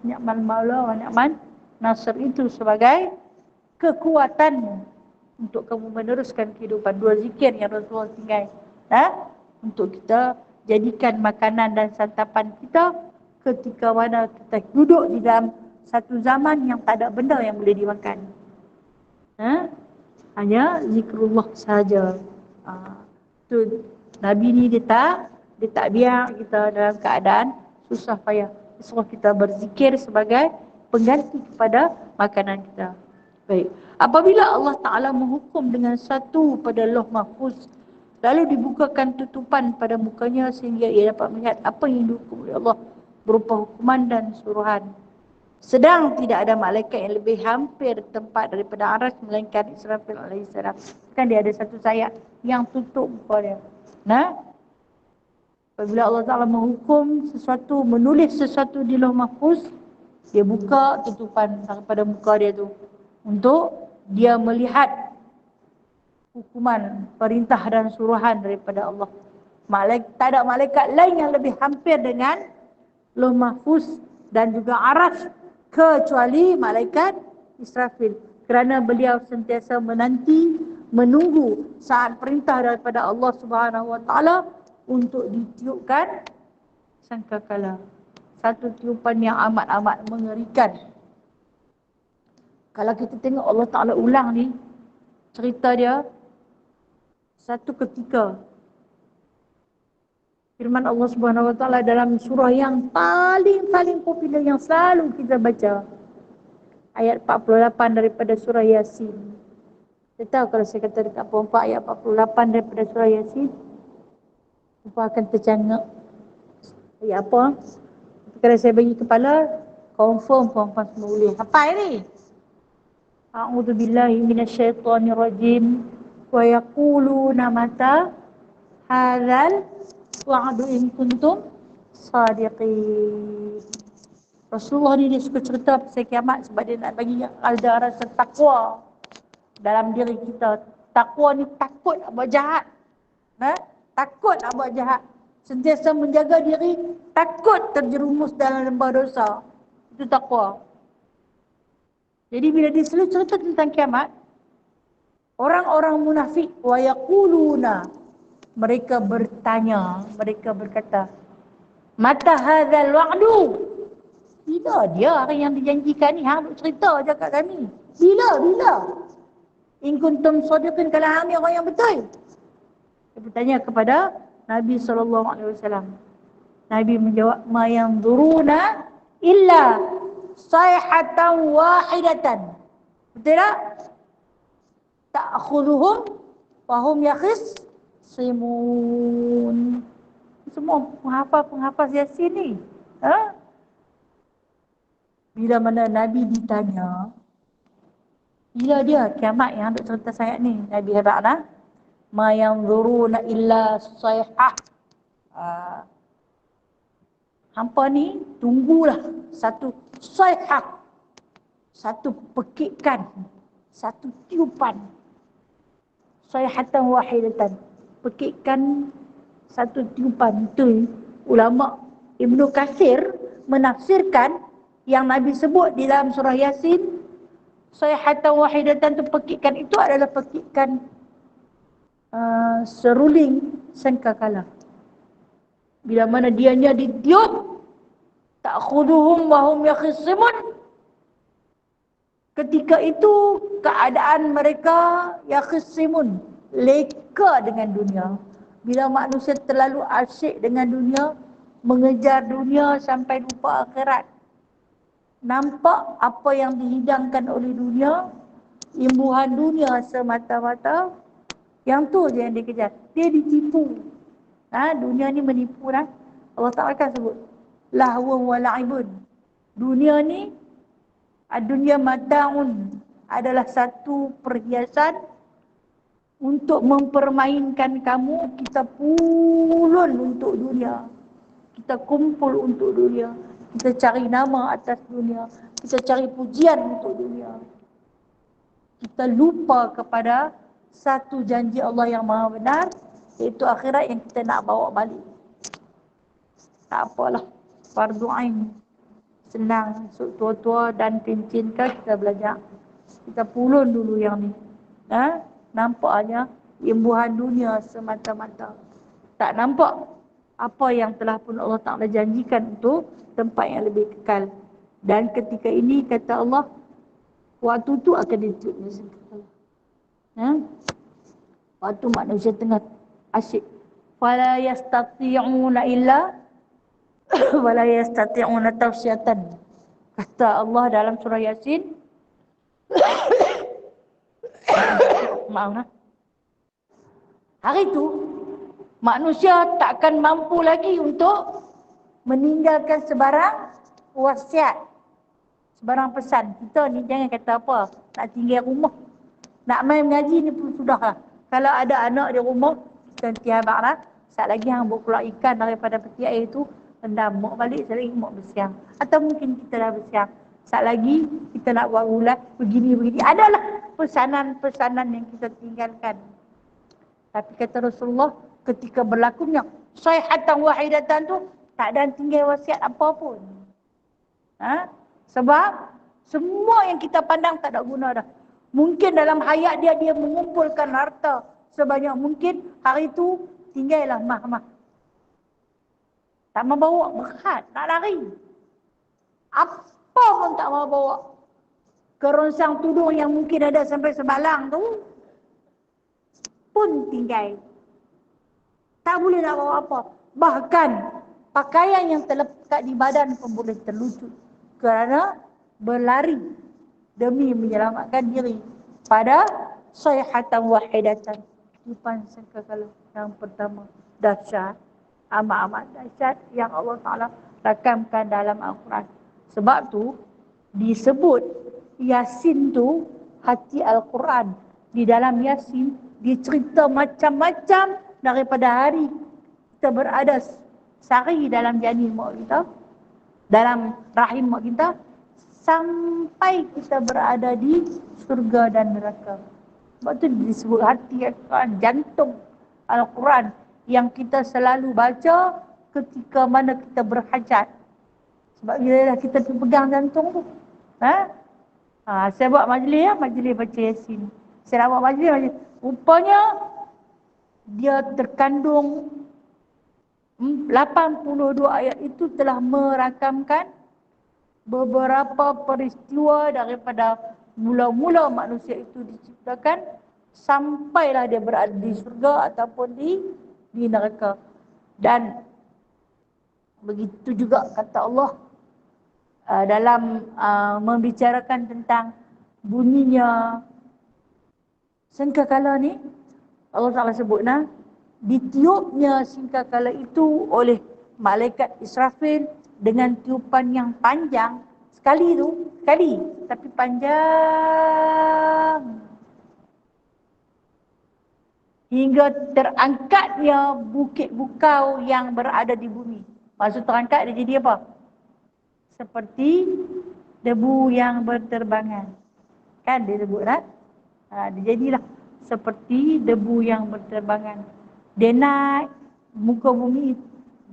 ni'mal maula wa ni'man nasir itu sebagai kekuatanmu untuk kamu meneruskan kehidupan. Dua zikir yang Rasulullah tinggal untuk kita jadikan makanan dan santapan kita ketika mana kita duduk di dalam satu zaman yang tak ada benda yang boleh dimakan. Hanya zikrullah saja. Tu Nabi ni dia tak biar kita dalam keadaan susah payah. So kita berzikir sebagai pengganti kepada makanan kita. Baik. Apabila Allah Ta'ala menghukum dengan satu pada Lauh Mahfuz, lalu dibukakan tutupan pada mukanya sehingga ia dapat melihat apa yang dihukum oleh Allah berupa hukuman dan suruhan. Sedang tidak ada malaikat yang lebih hampir tempat daripada aras melainkan Israfil alaihissalam. Kan dia ada satu sayap yang tutup muka dia. Apabila Allah Ta'ala menghukum sesuatu, menulis sesuatu di Lauh Mahfuz, dia buka tutupan pada muka dia tu untuk dia melihat hukuman, perintah dan suruhan daripada Allah. Tak ada malaikat lain yang lebih hampir dengan Lauh Mahfuz dan juga aras kecuali malaikat Israfil, kerana beliau sentiasa menunggu saat perintah daripada Allah Subhanahu Wa Taala untuk ditiupkan sangkakala. Satu tiupan yang amat-amat mengerikan. Kalau kita tengok Allah Ta'ala ulang ni, cerita dia satu ketika. Firman Allah Subhanahu Wa Ta'ala dalam surah yang paling popular yang selalu kita baca. Ayat 48 daripada surah Yasin. Saya tahu kalau saya kata dekat perempuan ayat 48 daripada surah Yasin, perempuan akan tercangak. Ayat apa? Kalau saya bagi kepala, confirm perempuan semua boleh hafal ni. A'udzu billahi minasyaitonir rajim. Wa yaquluna mata hadzal wa'du in kuntum sadiqin. Rasulullah ni dia suka cerita pasal kiamat sebab dia nak bagi ada rasa takwa dalam diri kita. Takwa ni takut nak buat jahat. Takut nak buat jahat. Sentiasa menjaga diri, takut terjerumus dalam lembah dosa. Itu takwa. Jadi bila dia selalu cerita tentang kiamat, orang-orang munafik wa yaquluna, mereka bertanya, mereka berkata, mata hadzal wa'du? Bila dia hari yang dijanjikan ni? Hang duk cerita je kat kami. Bila? In kuntum shadiqin, kalau hang ni orang yang betul. Dia bertanya kepada Nabi SAW. Nabi menjawab, ma yanzuruna illa sayhatan wahidatan. Betul tak? Ta'khudhuhum wa hum yakhisimun. Semua penghafaz Yasin ni. Bila mana Nabi ditanya, bila dia kiamat yang duk cerita sayat ni, Nabi hebatlah. Ma yanzuruna illa sayhah. Hampa ni tunggulah satu sayhah, satu pekikan, satu tiupan. Sayhatan wahidatan, pekikan satu tiupan. Itu ulama Ibnu Katsir menafsirkan yang Nabi sebut di dalam surah Yasin, sayhatan wahidatan tu pekikan itu adalah pekikan seruling sangkakala. Bila mana dianya ditiup, ta'khuduhum wa hum yakhisimun. Ketika itu keadaan mereka yakhisimun, leka dengan dunia. Bila manusia terlalu asyik dengan dunia, mengejar dunia sampai lupa akhirat. Nampak apa yang dihidangkan oleh dunia, imbuhan dunia semata-mata, yang tu je yang dikejar. Dia ditipu. Dunia ni menipu dah. Allah Ta'ala kan sebut lahwa wa la'ibun. Dunia ni, dunia mata'un, adalah satu perhiasan untuk mempermainkan kamu. Kita pulun untuk dunia, kita kumpul untuk dunia, kita cari nama atas dunia, kita cari pujian untuk dunia. Kita lupa kepada satu janji Allah yang maha benar, iaitu akhirat yang kita nak bawa balik. Tak apalah, fardu ain, senang, tua-tua dan pencin kita belajar. Kita pulun dulu yang ni. Nampaknya imbuhan dunia semata-mata. Tak nampak apa yang telah pun Allah Ta'ala janjikan untuk tempat yang lebih kekal. Dan ketika ini kata Allah, waktu tu akan ditiup sangkakala. Waktu manusia tengah asyik. Fala yastati'una illa wala yastati'una tawsiyatan. Kata Allah dalam surah Yasin. Maaf. Hari itu manusia takkan mampu lagi untuk meninggalkan sebarang wasiat, sebarang pesan. Kita ni jangan kata apa, nak tinggal rumah, nak main mengaji ni pun sudahlah. Kalau ada anak di rumah, kita tiabaklah. Sat lagi hang bawa keluar ikan daripada peti air tu, rendam, mak balik, sat lagi mak bersiang. Atau mungkin kita dah bersiang. Sat lagi kita nak buat ulas, begini-begini. Adalah pesanan-pesanan yang kita tinggalkan. Tapi kata Rasulullah, ketika berlakunya sayhatan wahidatan tu, tak ada tinggal wasiat apa pun. Sebab semua yang kita pandang tak ada guna dah. Mungkin dalam hayat dia mengumpulkan harta sebanyak mungkin, hari tu tinggallah mah. Tak mau bawa, berat, nak lari. Apa pun tak mau bawa. Kerongsang tudung yang mungkin ada sampai sebalang tu pun tinggal. Tak boleh nak bawa apa. Bahkan pakaian yang terlekat di badan pun boleh terlucut. Kerana berlari demi menyelamatkan diri pada sayhatan wahidatan. Tiupan sangkakala yang pertama. Dahsyat. Amat-amat dahsyat yang Allah Ta'ala rakamkan dalam Al-Quran. Sebab tu disebut Yasin tu hati Al-Quran. Di dalam Yasin dicerita macam-macam daripada hari kita berada sari dalam janin mak kita, dalam rahim mak kita, sampai kita berada di surga dan neraka. Sebab tu disebut hati Al-Quran, jantung Al-Quran yang kita selalu baca ketika mana kita berhajat. Sebab bila kita pegang jantung tu, saya buat majlis baca Yasin. Saya nak buat majlis. Rupanya dia terkandung 82 ayat itu telah merakamkan beberapa peristiwa daripada mula-mula manusia itu diciptakan sampailah dia berada di surga ataupun di neraka. Dan begitu juga kata Allah dalam membicarakan tentang bunyinya sangkakala ni. Allah Ta'ala sebut ditiupnya sangkakala itu oleh malaikat Israfil dengan tiupan yang panjang. Sekali, tapi panjang. Hingga terangkatnya bukit bukau yang berada di bumi. Maksud terangkat dia jadi apa? Seperti debu yang berterbangan. Kan dia sebut dia jadilah seperti debu yang berterbangan. Dia naik, muka bumi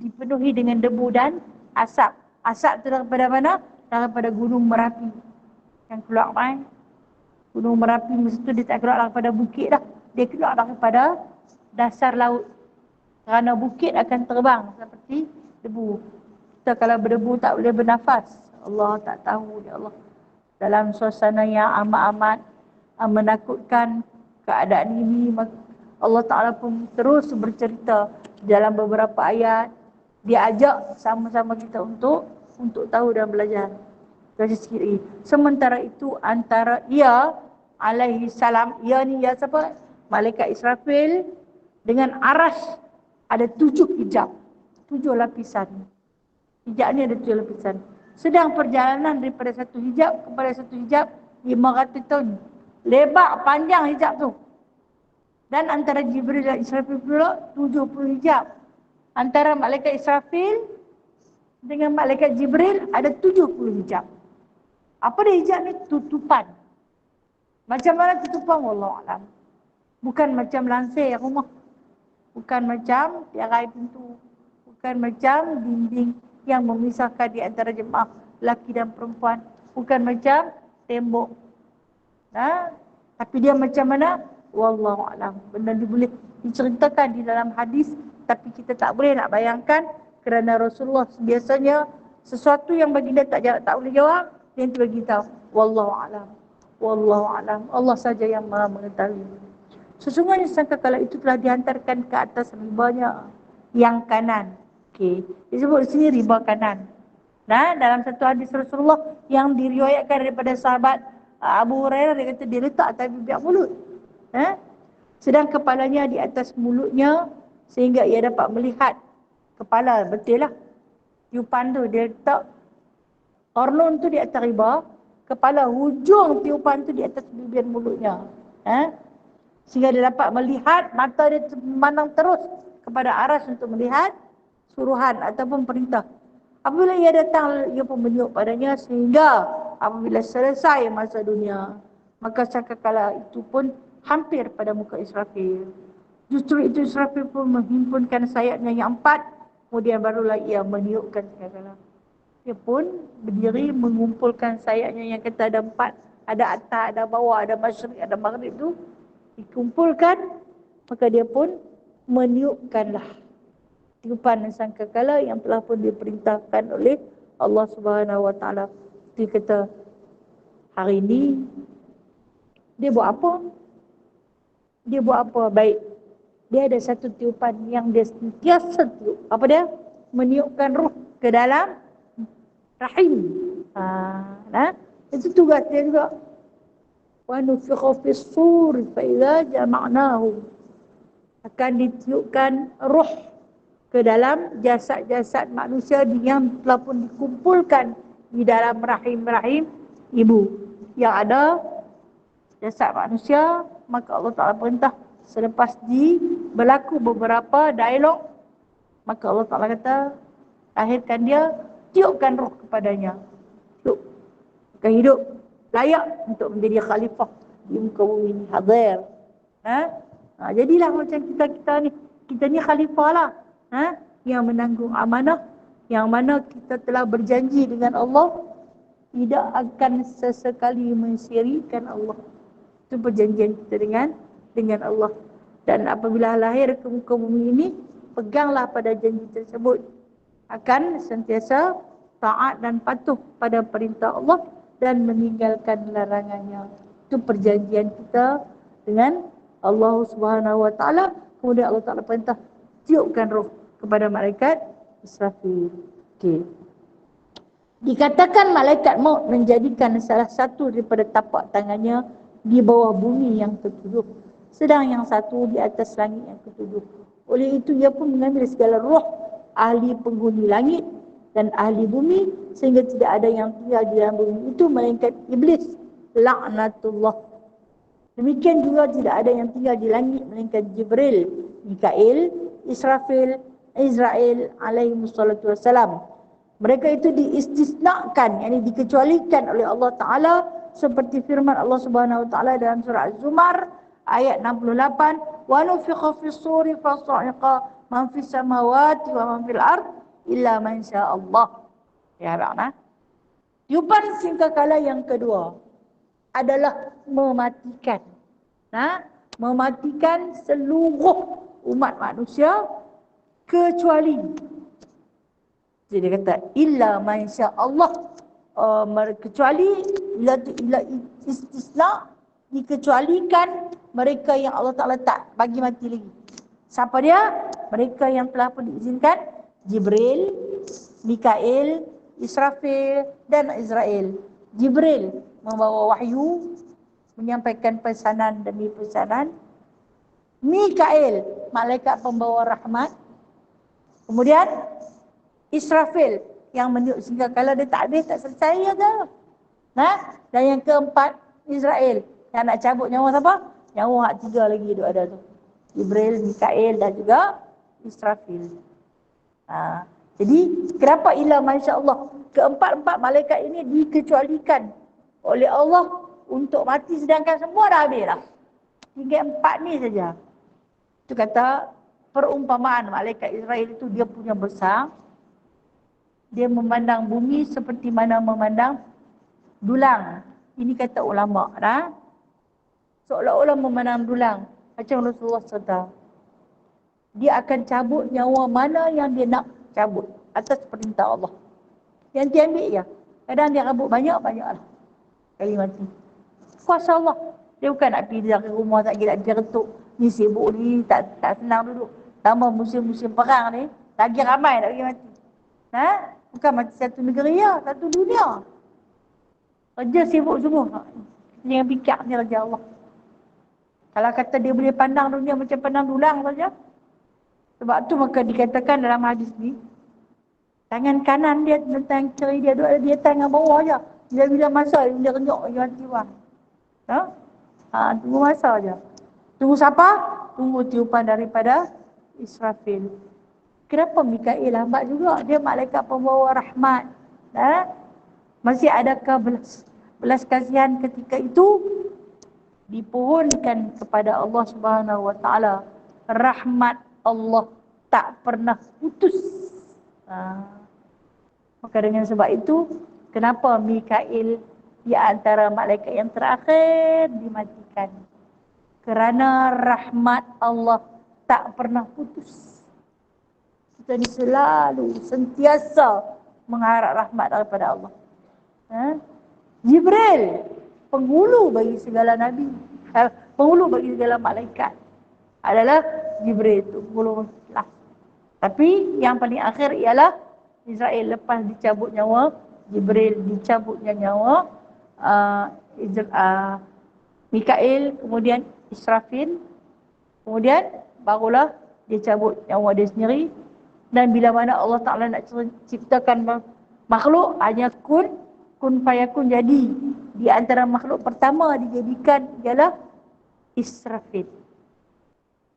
dipenuhi dengan debu dan asap. Asap tu daripada mana? Daripada Gunung Merapi. Yang keluar kan? Gunung Merapi mesti tu dia tak keluar daripada bukit dah. Dia keluar daripada dasar laut. Kerana bukit akan terbang seperti debu. Kita kalau berdebu tak boleh bernafas. Allah tak tahu, ya Allah. Dalam suasana yang amat-amat menakutkan keadaan ini, Allah Ta'ala pun terus bercerita dalam beberapa ayat. Dia ajak sama-sama kita untuk tahu dan belajar. Jadi sikit lagi. Sementara itu antara ia alaihi salam, ia ni ya siapa? Malaikat Israfil dengan Arash ada 7 hijab, 7 lapisan. Hijab ni ada 7 lapisan. Sedang perjalanan daripada satu hijab kepada satu hijab 500 tahun. Lebar panjang hijab tu. Dan antara Jibril dan Israfil pula 70 hijab. Antara malaikat Israfil dengan malaikat Jibril ada 70 hijab. Apa dia hijab ni? Tutupan. Macam mana tutupan? Wallahualam. Bukan macam lansir rumah. Bukan macam tirai pintu. Bukan macam dinding yang memisahkan di antara jemaah lelaki dan perempuan. Bukan macam tembok. Tapi dia macam mana? Wallahualam. Benda ni boleh diceritakan di dalam hadis, tapi kita tak boleh nak bayangkan kerana Rasulullah biasanya sesuatu yang baginda tak boleh jawab, dia nanti bagi tahu. Wallahualam. Wallahualam. Allah saja yang Maha mengetahui. Sesungguhnya sangkakala itu telah dihantarkan ke atas ribanya yang kanan. Okey. Disebut di sini riba kanan. Dalam satu hadis Rasulullah yang diriwayatkan daripada sahabat Abu Hurairah, dia kata dia letak atas bibir mulut. Sedang kepalanya di atas mulutnya sehingga ia dapat melihat kepala. Betul lah. Tiupan tu dia letak kornon tu di atas riba, kepala hujung tiupan tu di atas bibir mulutnya. Sehingga dia dapat melihat, mata dia memandang terus kepada aras untuk melihat suruhan ataupun perintah. Apabila ia datang, ia pun meniup padanya sehingga apabila selesai masa dunia, maka sangkakala itu pun hampir pada muka Israfil. Justru itu Israfil pun menghimpunkan sayapnya yang 4, kemudian barulah ia meniupkan sangkakala. Dia pun berdiri mengumpulkan sayapnya yang kata ada 4, ada atas, ada bawah, ada masyriq, ada maghrib tu. Dikumpulkan, maka dia pun meniupkanlah tiupan sangkakala yang telah pun diperintahkan oleh Allah Subhanahu Wa Taala. Dia kata, hari ini dia buat apa? Dia buat apa? Baik. Dia ada satu tiupan yang dia sentiasa tiup. Apa dia? Meniupkan ruh ke dalam rahim. Itu tugas dia juga. Wa nufikha fis sur fa idza jama'nahu. Akan ditiupkan ruh ke dalam jasad-jasad manusia yang telah pun dikumpulkan di dalam rahim-rahim ibu. Yang ada jasad manusia, maka Allah Ta'ala perintah selepas berlaku beberapa dialog, maka Allah Ta'ala kata, lahirkan dia, tiupkan roh kepadanya. Tiup. Akan hidup layak untuk menjadi khalifah di muka bumi ini. Hadir. Jadilah macam kita ni. Kita ni khalifah lah. Yang menanggung amanah, yang mana kita telah berjanji dengan Allah tidak akan sesekali mensyirikkan Allah. Itu perjanjian kita dengan Allah. Dan apabila lahir ke muka bumi ini, peganglah pada janji tersebut. Akan sentiasa taat dan patuh pada perintah Allah dan meninggalkan larangannya. Itu perjanjian kita dengan Allah Subhanahu Wa Taala. Kemudian Allah Taala perintah tiupkan roh kepada malaikat Israfil. Okey. Dikatakan malaikat maut menjadikan salah satu daripada tapak tangannya di bawah bumi yang ketujuh, sedang yang satu di atas langit yang ketujuh. Oleh itu ia pun mengambil segala roh ahli penghuni langit dan ahli bumi, sehingga tidak ada yang tinggal di dalam bumi itu melainkan iblis, laknatullah. Demikian juga tidak ada yang tinggal di langit melainkan Jibril, Mikail, Israfil, Israel alaihi wassalatu wassalam. Mereka itu diistisnakan, yakni dikecualikan oleh Allah Ta'ala, seperti firman Allah Subhanahu Wa Ta'ala dalam surah Az-Zumar ayat 68, wa nufikha fis suri fasa'iqa man fis samawati wa man fil ard illa man syaa Allah. Ya Rabana. Tiupan sangkakala yang kedua adalah mematikan. Mematikan seluruh umat manusia kecuali, jadi dia kata illa man syaa Allah, kecuali ila istisna, dikecualikan mereka yang Allah Ta'ala tak bagi mati lagi. Siapa dia? Mereka yang telah pun diizinkan, Jibril, Mikail, Israfil dan Israel. Jibril membawa wahyu, menyampaikan pesanan demi pesanan. Mikail, malaikat pembawa rahmat. Kemudian Israfil yang meniup sehingga kalau dia tak habis, tak selesai ya dah. Dan yang keempat, Israel yang nak cabut nyawa siapa? Nyawa hak 3 lagi duk ada tu. Jibril, Mikail dan juga Israfil. Jadi kenapa ilah Masya Allah keempat-empat malaikat ini dikecualikan oleh Allah untuk mati, sedangkan semua dah habis dah. Tinggal 4 ni saja. Itu kata perumpamaan malaikat Israel itu dia punya besar. Dia memandang bumi seperti mana memandang dulang. Ini kata ulama dah. Seolah-olah memandang dulang. Macam Rasulullah SAW. Dia akan cabut nyawa mana yang dia nak cabut atas perintah Allah. Yang dia ambil ya. Kadang dia rabut banyak-banyak lah. Kali mati. Kuasa Allah. Dia bukan nak pergi dari rumah tak kira dia retuk. Ni sibuk ni, tak senang duduk. Tambah musim-musim perang ni, lagi ramai nak pergi mati. Bukan mati satu negeri ya, satu dunia. Kerja sibuk semua. Jangan fikir ni raja Allah. Kalau kata dia boleh pandang dunia macam pandang dulang saja. Sebab tu maka dikatakan dalam hadis ni, tangan kanan dia dan tangan kiri dia duduk ada di tangan bawah je. Bila masa dia renyuk dia mati bang. Tunggu masa je. Tunggu siapa? Tunggu tiupan daripada Israfil. Kenapa Mikail lambat juga? Dia malaikat pembawa rahmat. Masih adakah belas kasihan ketika itu? Dipohonkan kepada Allah Subhanahu Wa Taala. Rahmat Allah tak pernah putus. Maka dengan sebab itu, kenapa Mikail di antara malaikat yang terakhir dimatikan? Kerana rahmat Allah tak pernah putus. Kita ni selalu sentiasa mengharap rahmat daripada Allah. Jibril, penghulu bagi segala nabi, penghulu bagi segala malaikat adalah Jibril itu, penghulu lah. Tapi yang paling akhir ialah Israel. Lepas dicabut nyawa Jibril, dicabutnya nyawa Mikail, kemudian Israfil, kemudian barulah dia cabut nyawa dia sendiri. Dan bila mana Allah Ta'ala nak ciptakan makhluk, hanya kun fayakun jadi. Di antara makhluk pertama dijadikan ialah Israfil.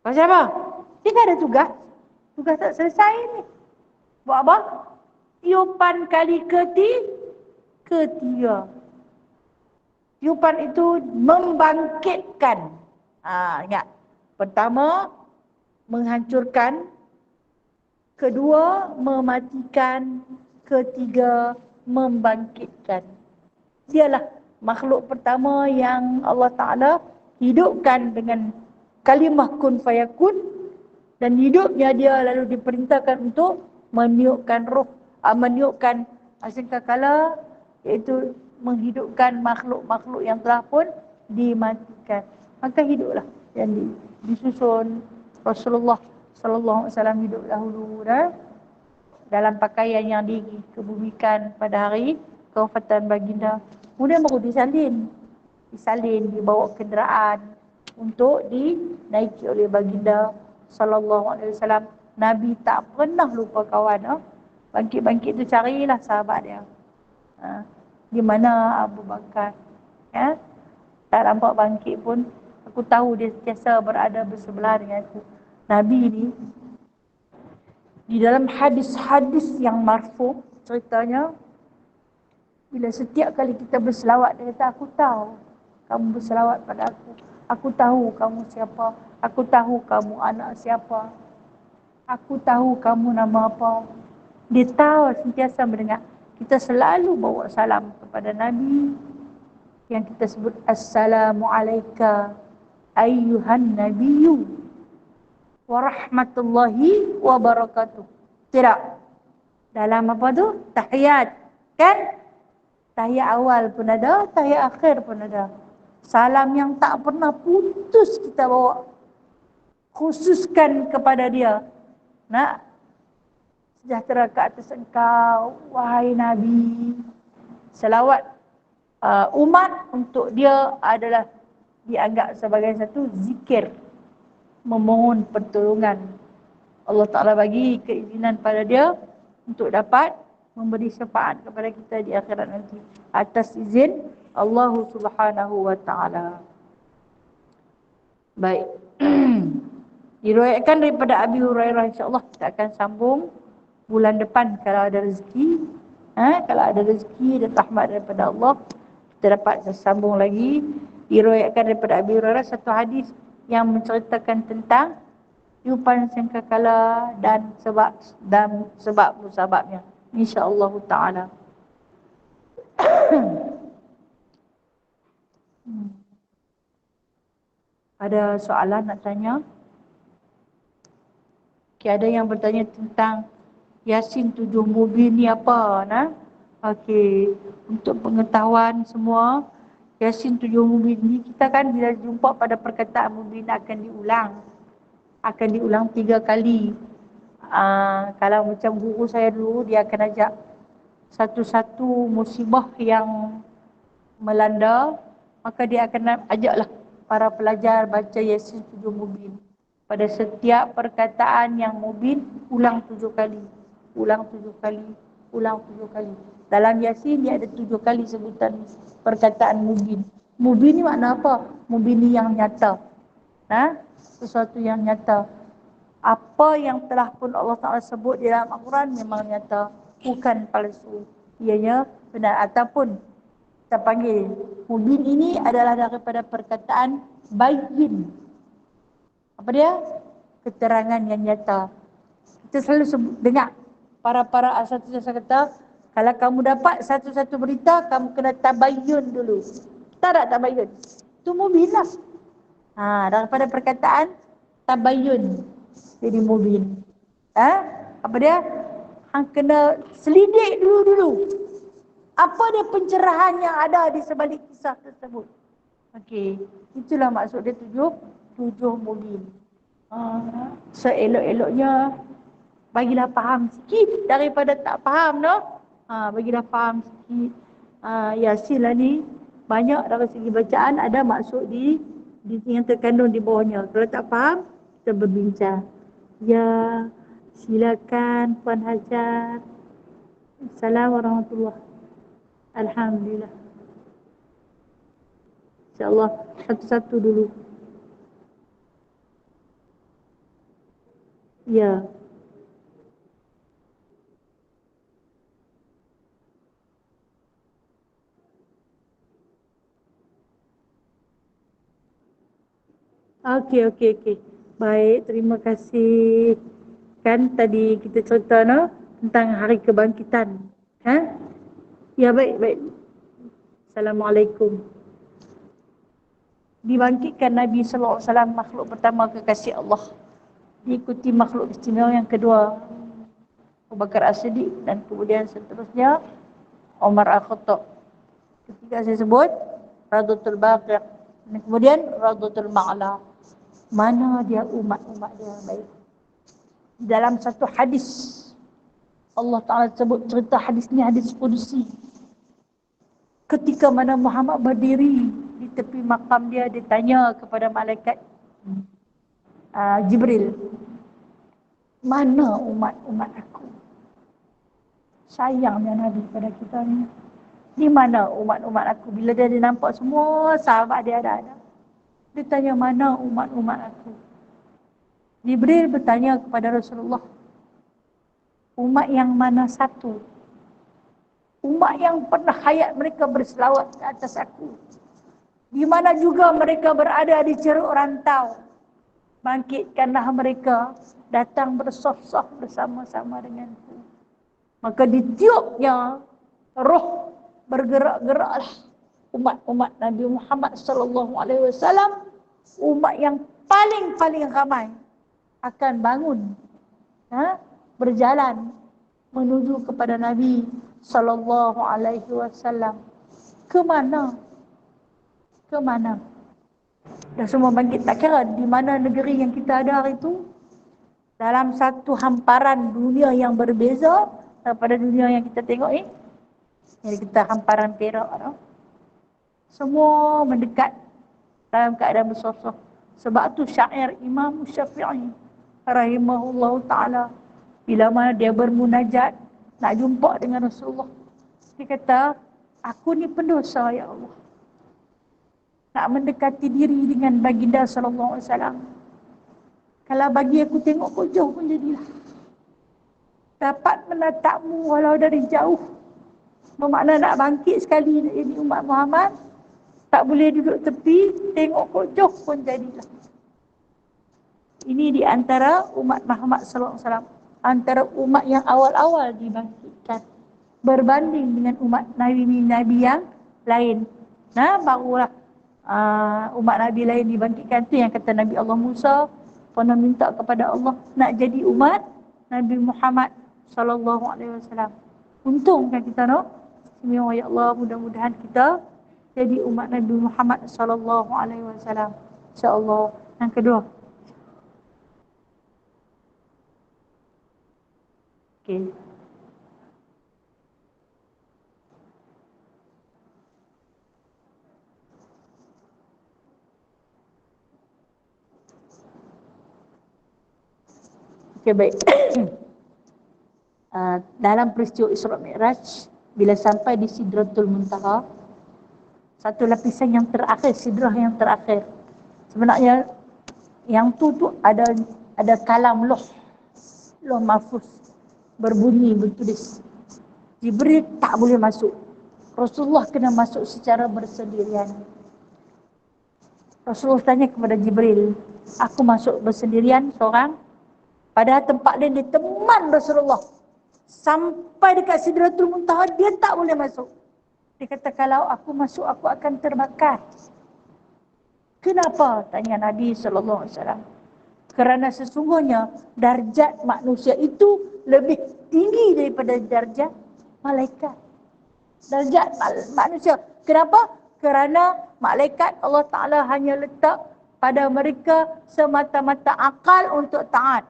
Macam apa? Dia tak ada tugas. Tugas tak selesai ni. Buat apa? Tiupan kali ketiga. Tiupan itu membangkitkan. Ingat. Pertama, menghancurkan. Kedua, mematikan. Ketiga, membangkitkan. Dialah makhluk pertama yang Allah Ta'ala hidupkan dengan kalimah kun fayakun. Dan hidupnya dia lalu diperintahkan untuk meniupkan roh. Meniupkan sangkakala, iaitu menghidupkan makhluk-makhluk yang telah pun dimatikan. Maka hiduplah yang disusun Rasulullah Sallallahu Alaihi Wasallam hidup dahulu dalam pakaian yang dikebumikan pada hari kewafatan baginda. Kemudian baru disalin, dibawa kenderaan untuk dinaiki oleh baginda Sallallahu Alaihi Wasallam. Nabi tak pernah lupa kawan. Bangkit-bangkit tu carilah sahabat dia. Di mana Abu Bakar? Tak nampak bangkit pun. Aku tahu dia sentiasa berada bersebelah dengan aku. Nabi ni di dalam hadis-hadis yang marfu ceritanya, bila setiap kali kita berselawat, dia kata, aku tahu kamu berselawat pada aku. Aku tahu kamu siapa. Aku tahu kamu anak siapa. Aku tahu kamu nama apa. Dia tahu, sentiasa mendengar. Kita selalu bawa salam kepada Nabi yang kita sebut Assalamualaikum ayyuhan nabiyyu wa rahmatullahi wa barakatuh. Tidak. Dalam apa tu? Tahiyat. Kan? Tahiyat awal pun ada, tahiyat akhir pun ada. Salam yang tak pernah putus kita bawa. Khususkan kepada dia. Nak sejahtera ke atas engkau, wahai Nabi. Selawat umat untuk dia adalah dianggap sebagai satu zikir. Memohon pertolongan. Allah Ta'ala bagi keizinan pada dia untuk dapat memberi syafaat kepada kita di akhirat nanti. Atas izin Allah Subhanahu Wa Ta'ala. Baik. Diriwayatkan daripada Abi Hurairah, insya-Allah kita akan sambung bulan depan kalau ada rezeki. Kalau ada rezeki dan rahmat daripada Allah, kita dapat sambung lagi. Diriwayatkan daripada Abi Hurairah satu hadis yang menceritakan tentang kehidupan sangkakala dan sebab musababnya, insya-Allah taala. Ada soalan nak tanya? Okay, ada yang bertanya tentang Yasin 7 Mubin ni apa, nah? Okey, untuk pengetahuan semua, Yasin 7 Mubin ni kita kan bila jumpa pada perkataan Mubin akan diulang 3 kali. Kalau macam guru saya dulu, dia akan ajak satu-satu musibah yang melanda, maka dia akan ajaklah para pelajar baca Yasin 7 Mubin. Pada setiap perkataan yang mubin, ulang 7 kali. Ulang 7 kali. Ulang 7 kali. Dalam Yasin dia ada 7 kali sebutan perkataan mubin. Mubin ni makna apa? Mubin ni yang nyata. Sesuatu yang nyata. Apa yang telah pun Allah Ta'ala sebut di dalam Al-Quran memang nyata. Bukan palsu. Ianya benar. Ataupun kita panggil mubin ini adalah daripada perkataan bayyin. Apa dia? Keterangan yang nyata. Kita selalu dengar para asatidz kata, kalau kamu dapat satu-satu berita, kamu kena tabayyun dulu. Tak ada tabayyun. Itu mubin lah. Daripada perkataan tabayyun jadi mubin. Apa dia? Hang kena selidik dulu. Apa dia pencerahan yang ada di sebalik kisah tersebut. Okey, itulah maksud dia 7 mubin. Seelok-eloknya bagilah faham sikit daripada tak faham, no? Bagilah faham sikit. Yasin lah ni banyak dari segi bacaan, ada maksud di yang terkandung di bawahnya. Kalau tak faham, kita berbincang. Ya, silakan Puan Hajar. Assalamualaikum warahmatullahi. Alhamdulillah. InsyaAllah satu-satu dulu. Ya. Okey. Baik, terima kasih. Kan tadi kita cerita tentang hari kebangkitan. Ya, baik. Assalamualaikum. Dibangkitkan Nabi sallallahu alaihi wasallam, makhluk pertama kekasih Allah. Diikuti makhluk istimewa yang kedua, Abu Bakar As-Siddiq, dan kemudian seterusnya Umar Al-Khattab. Ketiga saya sebut Radhatul Baqir, dan kemudian Radhatul Ma'la. Mana dia umat-umat dia baik. Dalam satu hadis Allah Ta'ala sebut, cerita hadis ni hadis Qudusi. Ketika mana Muhammad berdiri di tepi makam dia, ditanya kepada malaikat Jibril, mana umat-umat aku? Sayangnya Nabi pada kita ni. Di mana umat-umat aku? Bila dia nampak semua sahabat dia ada. Dia tanya, mana umat-umat aku? Jibril bertanya kepada Rasulullah, umat yang mana satu? Umat yang pernah hayat mereka berselawat ke atas aku. Di mana juga mereka berada di ceruk rantau. Bangkitkanlah mereka, datang bersaf-saf bersama-sama denganku. Maka ditiupnya roh, bergerak-geraklah umat-umat Nabi Muhammad sallallahu alaihi wasallam, umat yang paling ramai akan bangun, berjalan menuju kepada Nabi sallallahu alaihi wasallam. Ke mana? Dah semua bangkit, tak kira di mana negeri yang kita ada hari itu. Dalam satu hamparan dunia yang berbeza daripada dunia yang kita tengok ni. Jadi kita hamparan Perak, semua mendekat dalam keadaan bersosok. Sebab tu syair Imam Syafi'i rahimahullahu ta'ala, bila mana dia bermunajat nak jumpa dengan Rasulullah, dia kata, aku ni pendosa ya Allah, nak mendekati diri dengan baginda sallallahu alaihi wasallam. Kalau bagi aku tengok kau jauh pun jadilah. Dapat menatapmu walau dari jauh. Bermakna nak bangkit sekali jadi umat Muhammad, tak boleh duduk tepi, tengok kau jauh pun jadilah. Ini di antara umat Muhammad sallallahu alaihi wasallam, antara umat yang awal-awal dibangkitkan berbanding dengan umat nabi-nabi yang lain. Nah, barulah umat nabi lain dibangkitkan. Tu yang kata Nabi Allah Musa pernah minta kepada Allah nak jadi umat Nabi Muhammad sallallahu alaihi wasallam. Untung kan kita no. Semua ya Allah, mudah-mudahan kita jadi umat Nabi Muhammad sallallahu alaihi wasallam. Insya-Allah. Yang kedua. Okey. Okey, baik. Dalam peristiwa Isra Mi'raj, bila sampai di Sidratul Muntaha, satu lapisan yang terakhir, sidrah yang terakhir. Sebenarnya yang tu ada kalam loh mahfuz berbunyi, bertulis. Jibril tak boleh masuk. Rasulullah kena masuk secara bersendirian. Rasulullah tanya kepada Jibril, aku masuk bersendirian seorang? Padahal tempat lain dia teman Rasulullah. Sampai dekat Sidratul Muntaha dia tak boleh masuk. Dia kata kalau aku masuk aku akan terbakar. Kenapa? Tanya Nabi sallallahu alaihi wasallam. Kerana sesungguhnya darjat manusia itu lebih tinggi daripada darjat malaikat. Darjat manusia. Kenapa? Kerana malaikat Allah Ta'ala hanya letak pada mereka semata-mata akal untuk taat.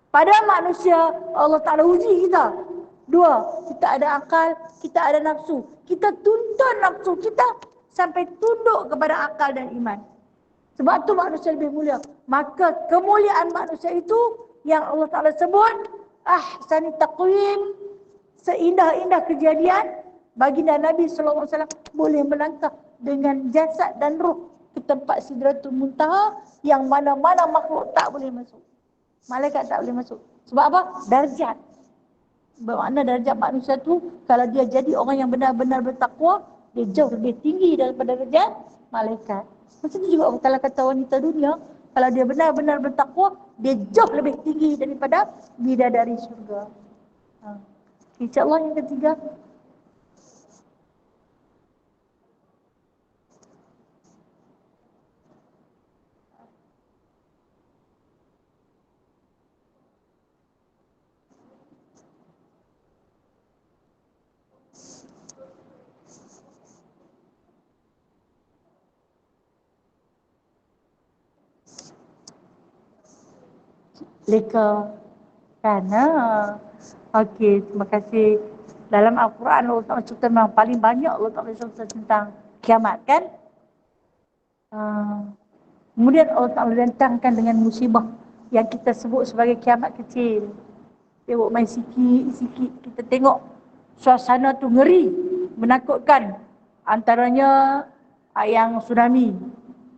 Pada manusia Allah Ta'ala uji kita. Dua, kita ada akal, kita ada nafsu. Kita tuntun nafsu kita sampai tunduk kepada akal dan iman. Sebab tu manusia lebih mulia. Maka kemuliaan manusia itu yang Allah Ta'ala sebut ahsani taqwim, seindah-indah kejadian, baginda Nabi sallallahu alaihi wasallam boleh melangkah dengan jasad dan roh ke tempat Sidratul Muntaha yang mana-mana makhluk tak boleh masuk. Malaikat tak boleh masuk. Sebab apa? Darjat. Bermakna darjat manusia tu kalau dia jadi orang yang benar-benar bertakwa, dia jauh lebih tinggi daripada darjat malaikat. Macam tu juga kalau kata wanita dunia, kalau dia benar-benar bertakwa, dia jauh lebih tinggi daripada bidadari syurga. InsyaAllah yang ketiga. Leka. Kerana okey, terima kasih. Dalam Al-Quran Allah Ta'ala cerita memang paling banyak Allah Ta'ala cerita tentang kiamat kan. Kemudian Allah Ta'ala datangkan dengan musibah yang kita sebut sebagai kiamat kecil. Tengok main sikit-sikit kita tengok suasana tu ngeri, menakutkan. Antaranya yang tsunami.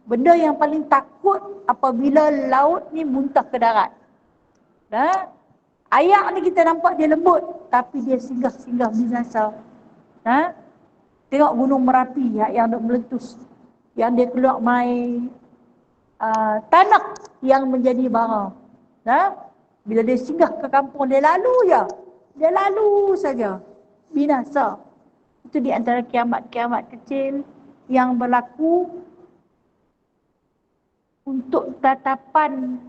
Benda yang paling takut apabila laut ni muntah ke darat. Ayak ni kita nampak dia lembut, tapi dia singgah-singgah binasa. Tengok gunung Merapi yang duk meletus, yang dia keluar mai tanah yang menjadi bara. Bila dia singgah ke kampung, dia lalu je. Dia lalu saja. Binasa. Itu di antara kiamat-kiamat kecil yang berlaku untuk tatapan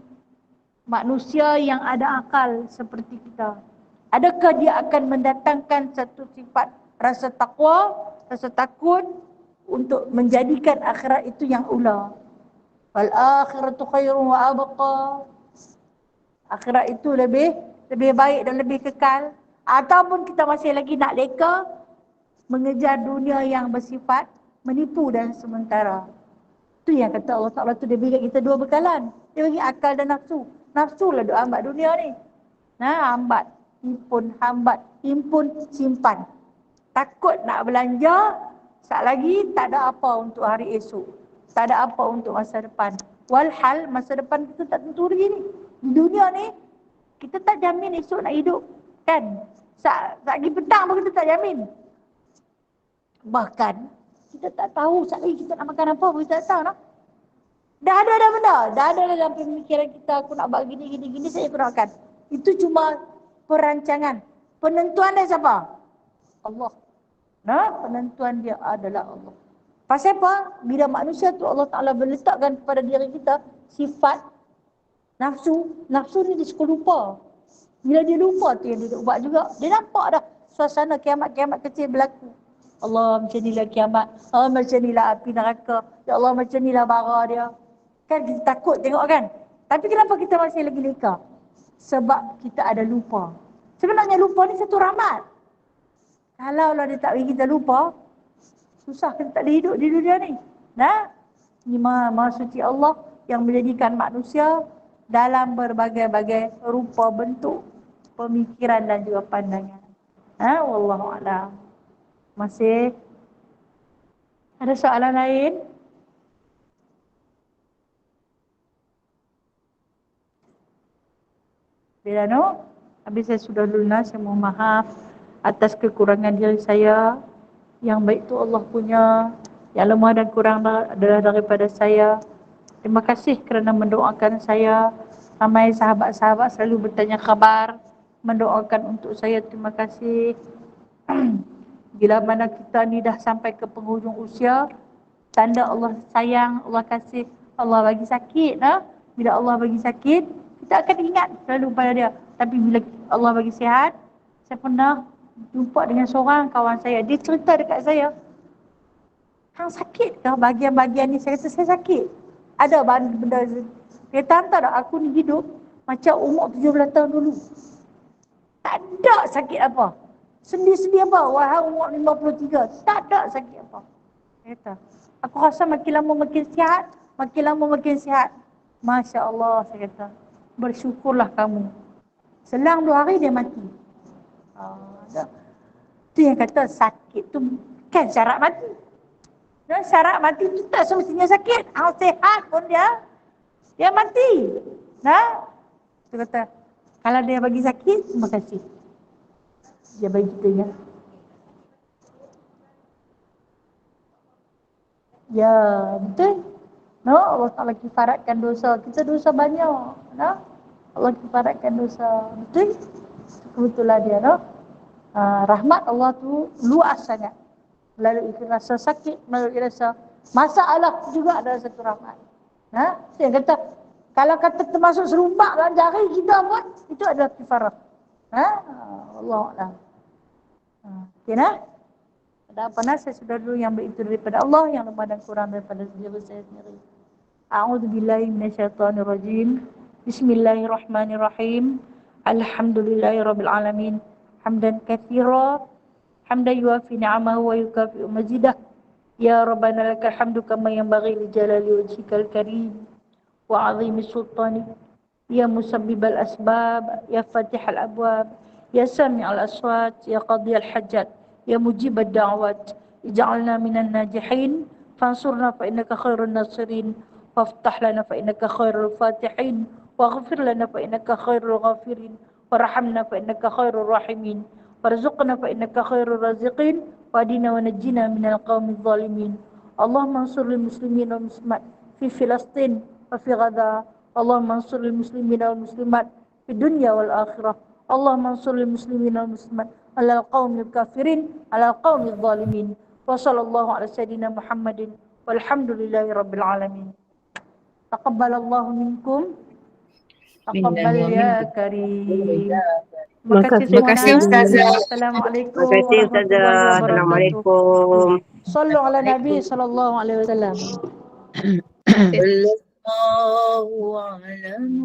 manusia yang ada akal seperti kita. Adakah dia akan mendatangkan satu sifat rasa takwa, rasa takut untuk menjadikan akhirat itu yang ula? Wal akhiratu khairun wa abqa. Akhirat itu lebih baik dan lebih kekal. Ataupun kita masih lagi nak leka mengejar dunia yang bersifat menipu dan sementara. Itu yang kata Allah Ta'ala tu dia bagi kita dua bekalan. Dia bagi akal dan nafsu. Nafsu lah duk hambat dunia ni. Hambat, himpun, simpan. Takut nak belanja, sat lagi tak ada apa untuk hari esok. Tak ada apa untuk masa depan. Walhal masa depan kita tak tentu lagi ni. Di dunia ni, kita tak jamin esok nak hidup. Kan? Sagi petang pun kita tak jamin. Bahkan, kita tak tahu saat lagi kita nak makan apa pun kita tak tahu. No? Dah ada benda. Dah ada dalam pemikiran kita, aku nak buat gini, saya aku nak makan. Itu cuma perancangan. Penentuan dia siapa? Allah. Nah, penentuan dia adalah Allah. Pasal apa? Bila manusia tu Allah Ta'ala meletakkan kepada diri kita sifat nafsu. Nafsu ni dia suka lupa. Bila dia lupa tu yang dia buat juga. Dia nampak dah suasana kiamat-kiamat kecil berlaku. Allah macam inilah kiamat. Allah macam inilah api neraka. Ya Allah macam inilah bara dia. Kan kita takut tengok kan. Tapi kenapa kita masih lagi leka? Sebab kita ada lupa. Sebenarnya lupa ni satu rahmat. Kalau dia tak bagi kita lupa, susah kita tak boleh hidup di dunia ni. Nah, ini Maha Suci Allah yang menjadikan manusia dalam berbagai-bagai rupa bentuk, pemikiran dan juga pandangan. Wallahu a'lam. Masih ada soalan lain? Bila no? Habis saya sudah lunas, saya mohon maaf atas kekurangan diri saya. Yang baik tu Allah punya, yang lemah dan kurang adalah daripada saya. Terima kasih kerana mendoakan saya. Ramai sahabat-sahabat selalu bertanya khabar, mendoakan untuk saya. Terima kasih. Bila mana kita ni dah sampai ke penghujung usia, tanda Allah sayang, Allah kasih, Allah bagi sakit. Bila Allah bagi sakit, kita akan ingat selalu pada dia. Tapi bila Allah bagi sihat, saya pernah jumpa dengan seorang kawan saya. Dia cerita dekat saya, hang sakit ke bahagian-bahagian ni? Saya kata saya sakit. Ada benda. Dia tahu tak, aku ni hidup macam umur 17 tahun dulu. Tak ada sakit apa. Sendi-sendi apa? Wahai umur 53. Tak ada sakit apa. Dia kata, aku rasa makin lama makin sihat. Makin lama makin sihat. Masya Allah, saya kata. Bersyukurlah kamu. Selang 2 hari dia mati. Tu yang kata sakit tu kan syarat mati. Dan syarat mati tu tak semestinya sakit. Sehat pun dia mati. Dia kata, kalau dia bagi sakit, terima kasih. Dia bagi kita ingat. Ya, betul. Allah Ta'ala kifaratkan dosa. Kita dosa banyak. Allah kifaratkan dosa. Betul? Kebetulan dia. Rahmat Allah tu luas sangat. Melalui rasa sakit, melalui rasa masalah juga ada satu rahmat. Saya kata, kalau kata termasuk serumpak dalam jari kita pun, itu adalah kifarah. Allahuakbar. Okay, ada apa saya sudah dulu yang beritu daripada Allah, yang lemah dan kurang daripada diri saya sendiri. A'udzubillahi minasyaitonirrajim. Bismillahirrahmanirrahim. Alhamdulillahirabbil alamin. Hamdan katsira, hamdan yuafi ni'amahu wa yukafi'u mazidah. Ya Rabbana lakal hamdu kama yanbaghi li jalali wajhikal karim wa 'azimi sultanik. Ya musabbibal asbab, ya fatihal abwab, ya sami'al aswat, ya qadiyal hajat, ya mujibad da'wat. Ij'alna minan najihin, fansurna fa innaka khairun nasirin, waftah lana fa innaka khairul fatihin, waghfir lana fa innaka khairul ghafirin, warhamna fa innaka khairur rahimin, warzuqna fa innaka khairur raziqin, wadina wa najjina minal qaumiz zalimin. Allahumma ansur lil muslimin wal muslimat fi Filastin wa fi Gaza. Allahumma ansur lil muslimin wal muslimat fi dunya wal akhirah. Allahumma ansur lil muslimin wal muslimat ala qaumil kafirin, ala qaumil zalimin. Wa sallallahu ala sayyidina Muhammadin walhamdulillahi rabbil alamin. Taqabbalallahu minkum. Taqabbal ya karim. Terima kasih Ustazah. Assalamualaikum. Terima kasih Ustazah. Assalamualaikum. Sallu ala Nabi sallallahu alaihi wasallam. Sallallahu alaihi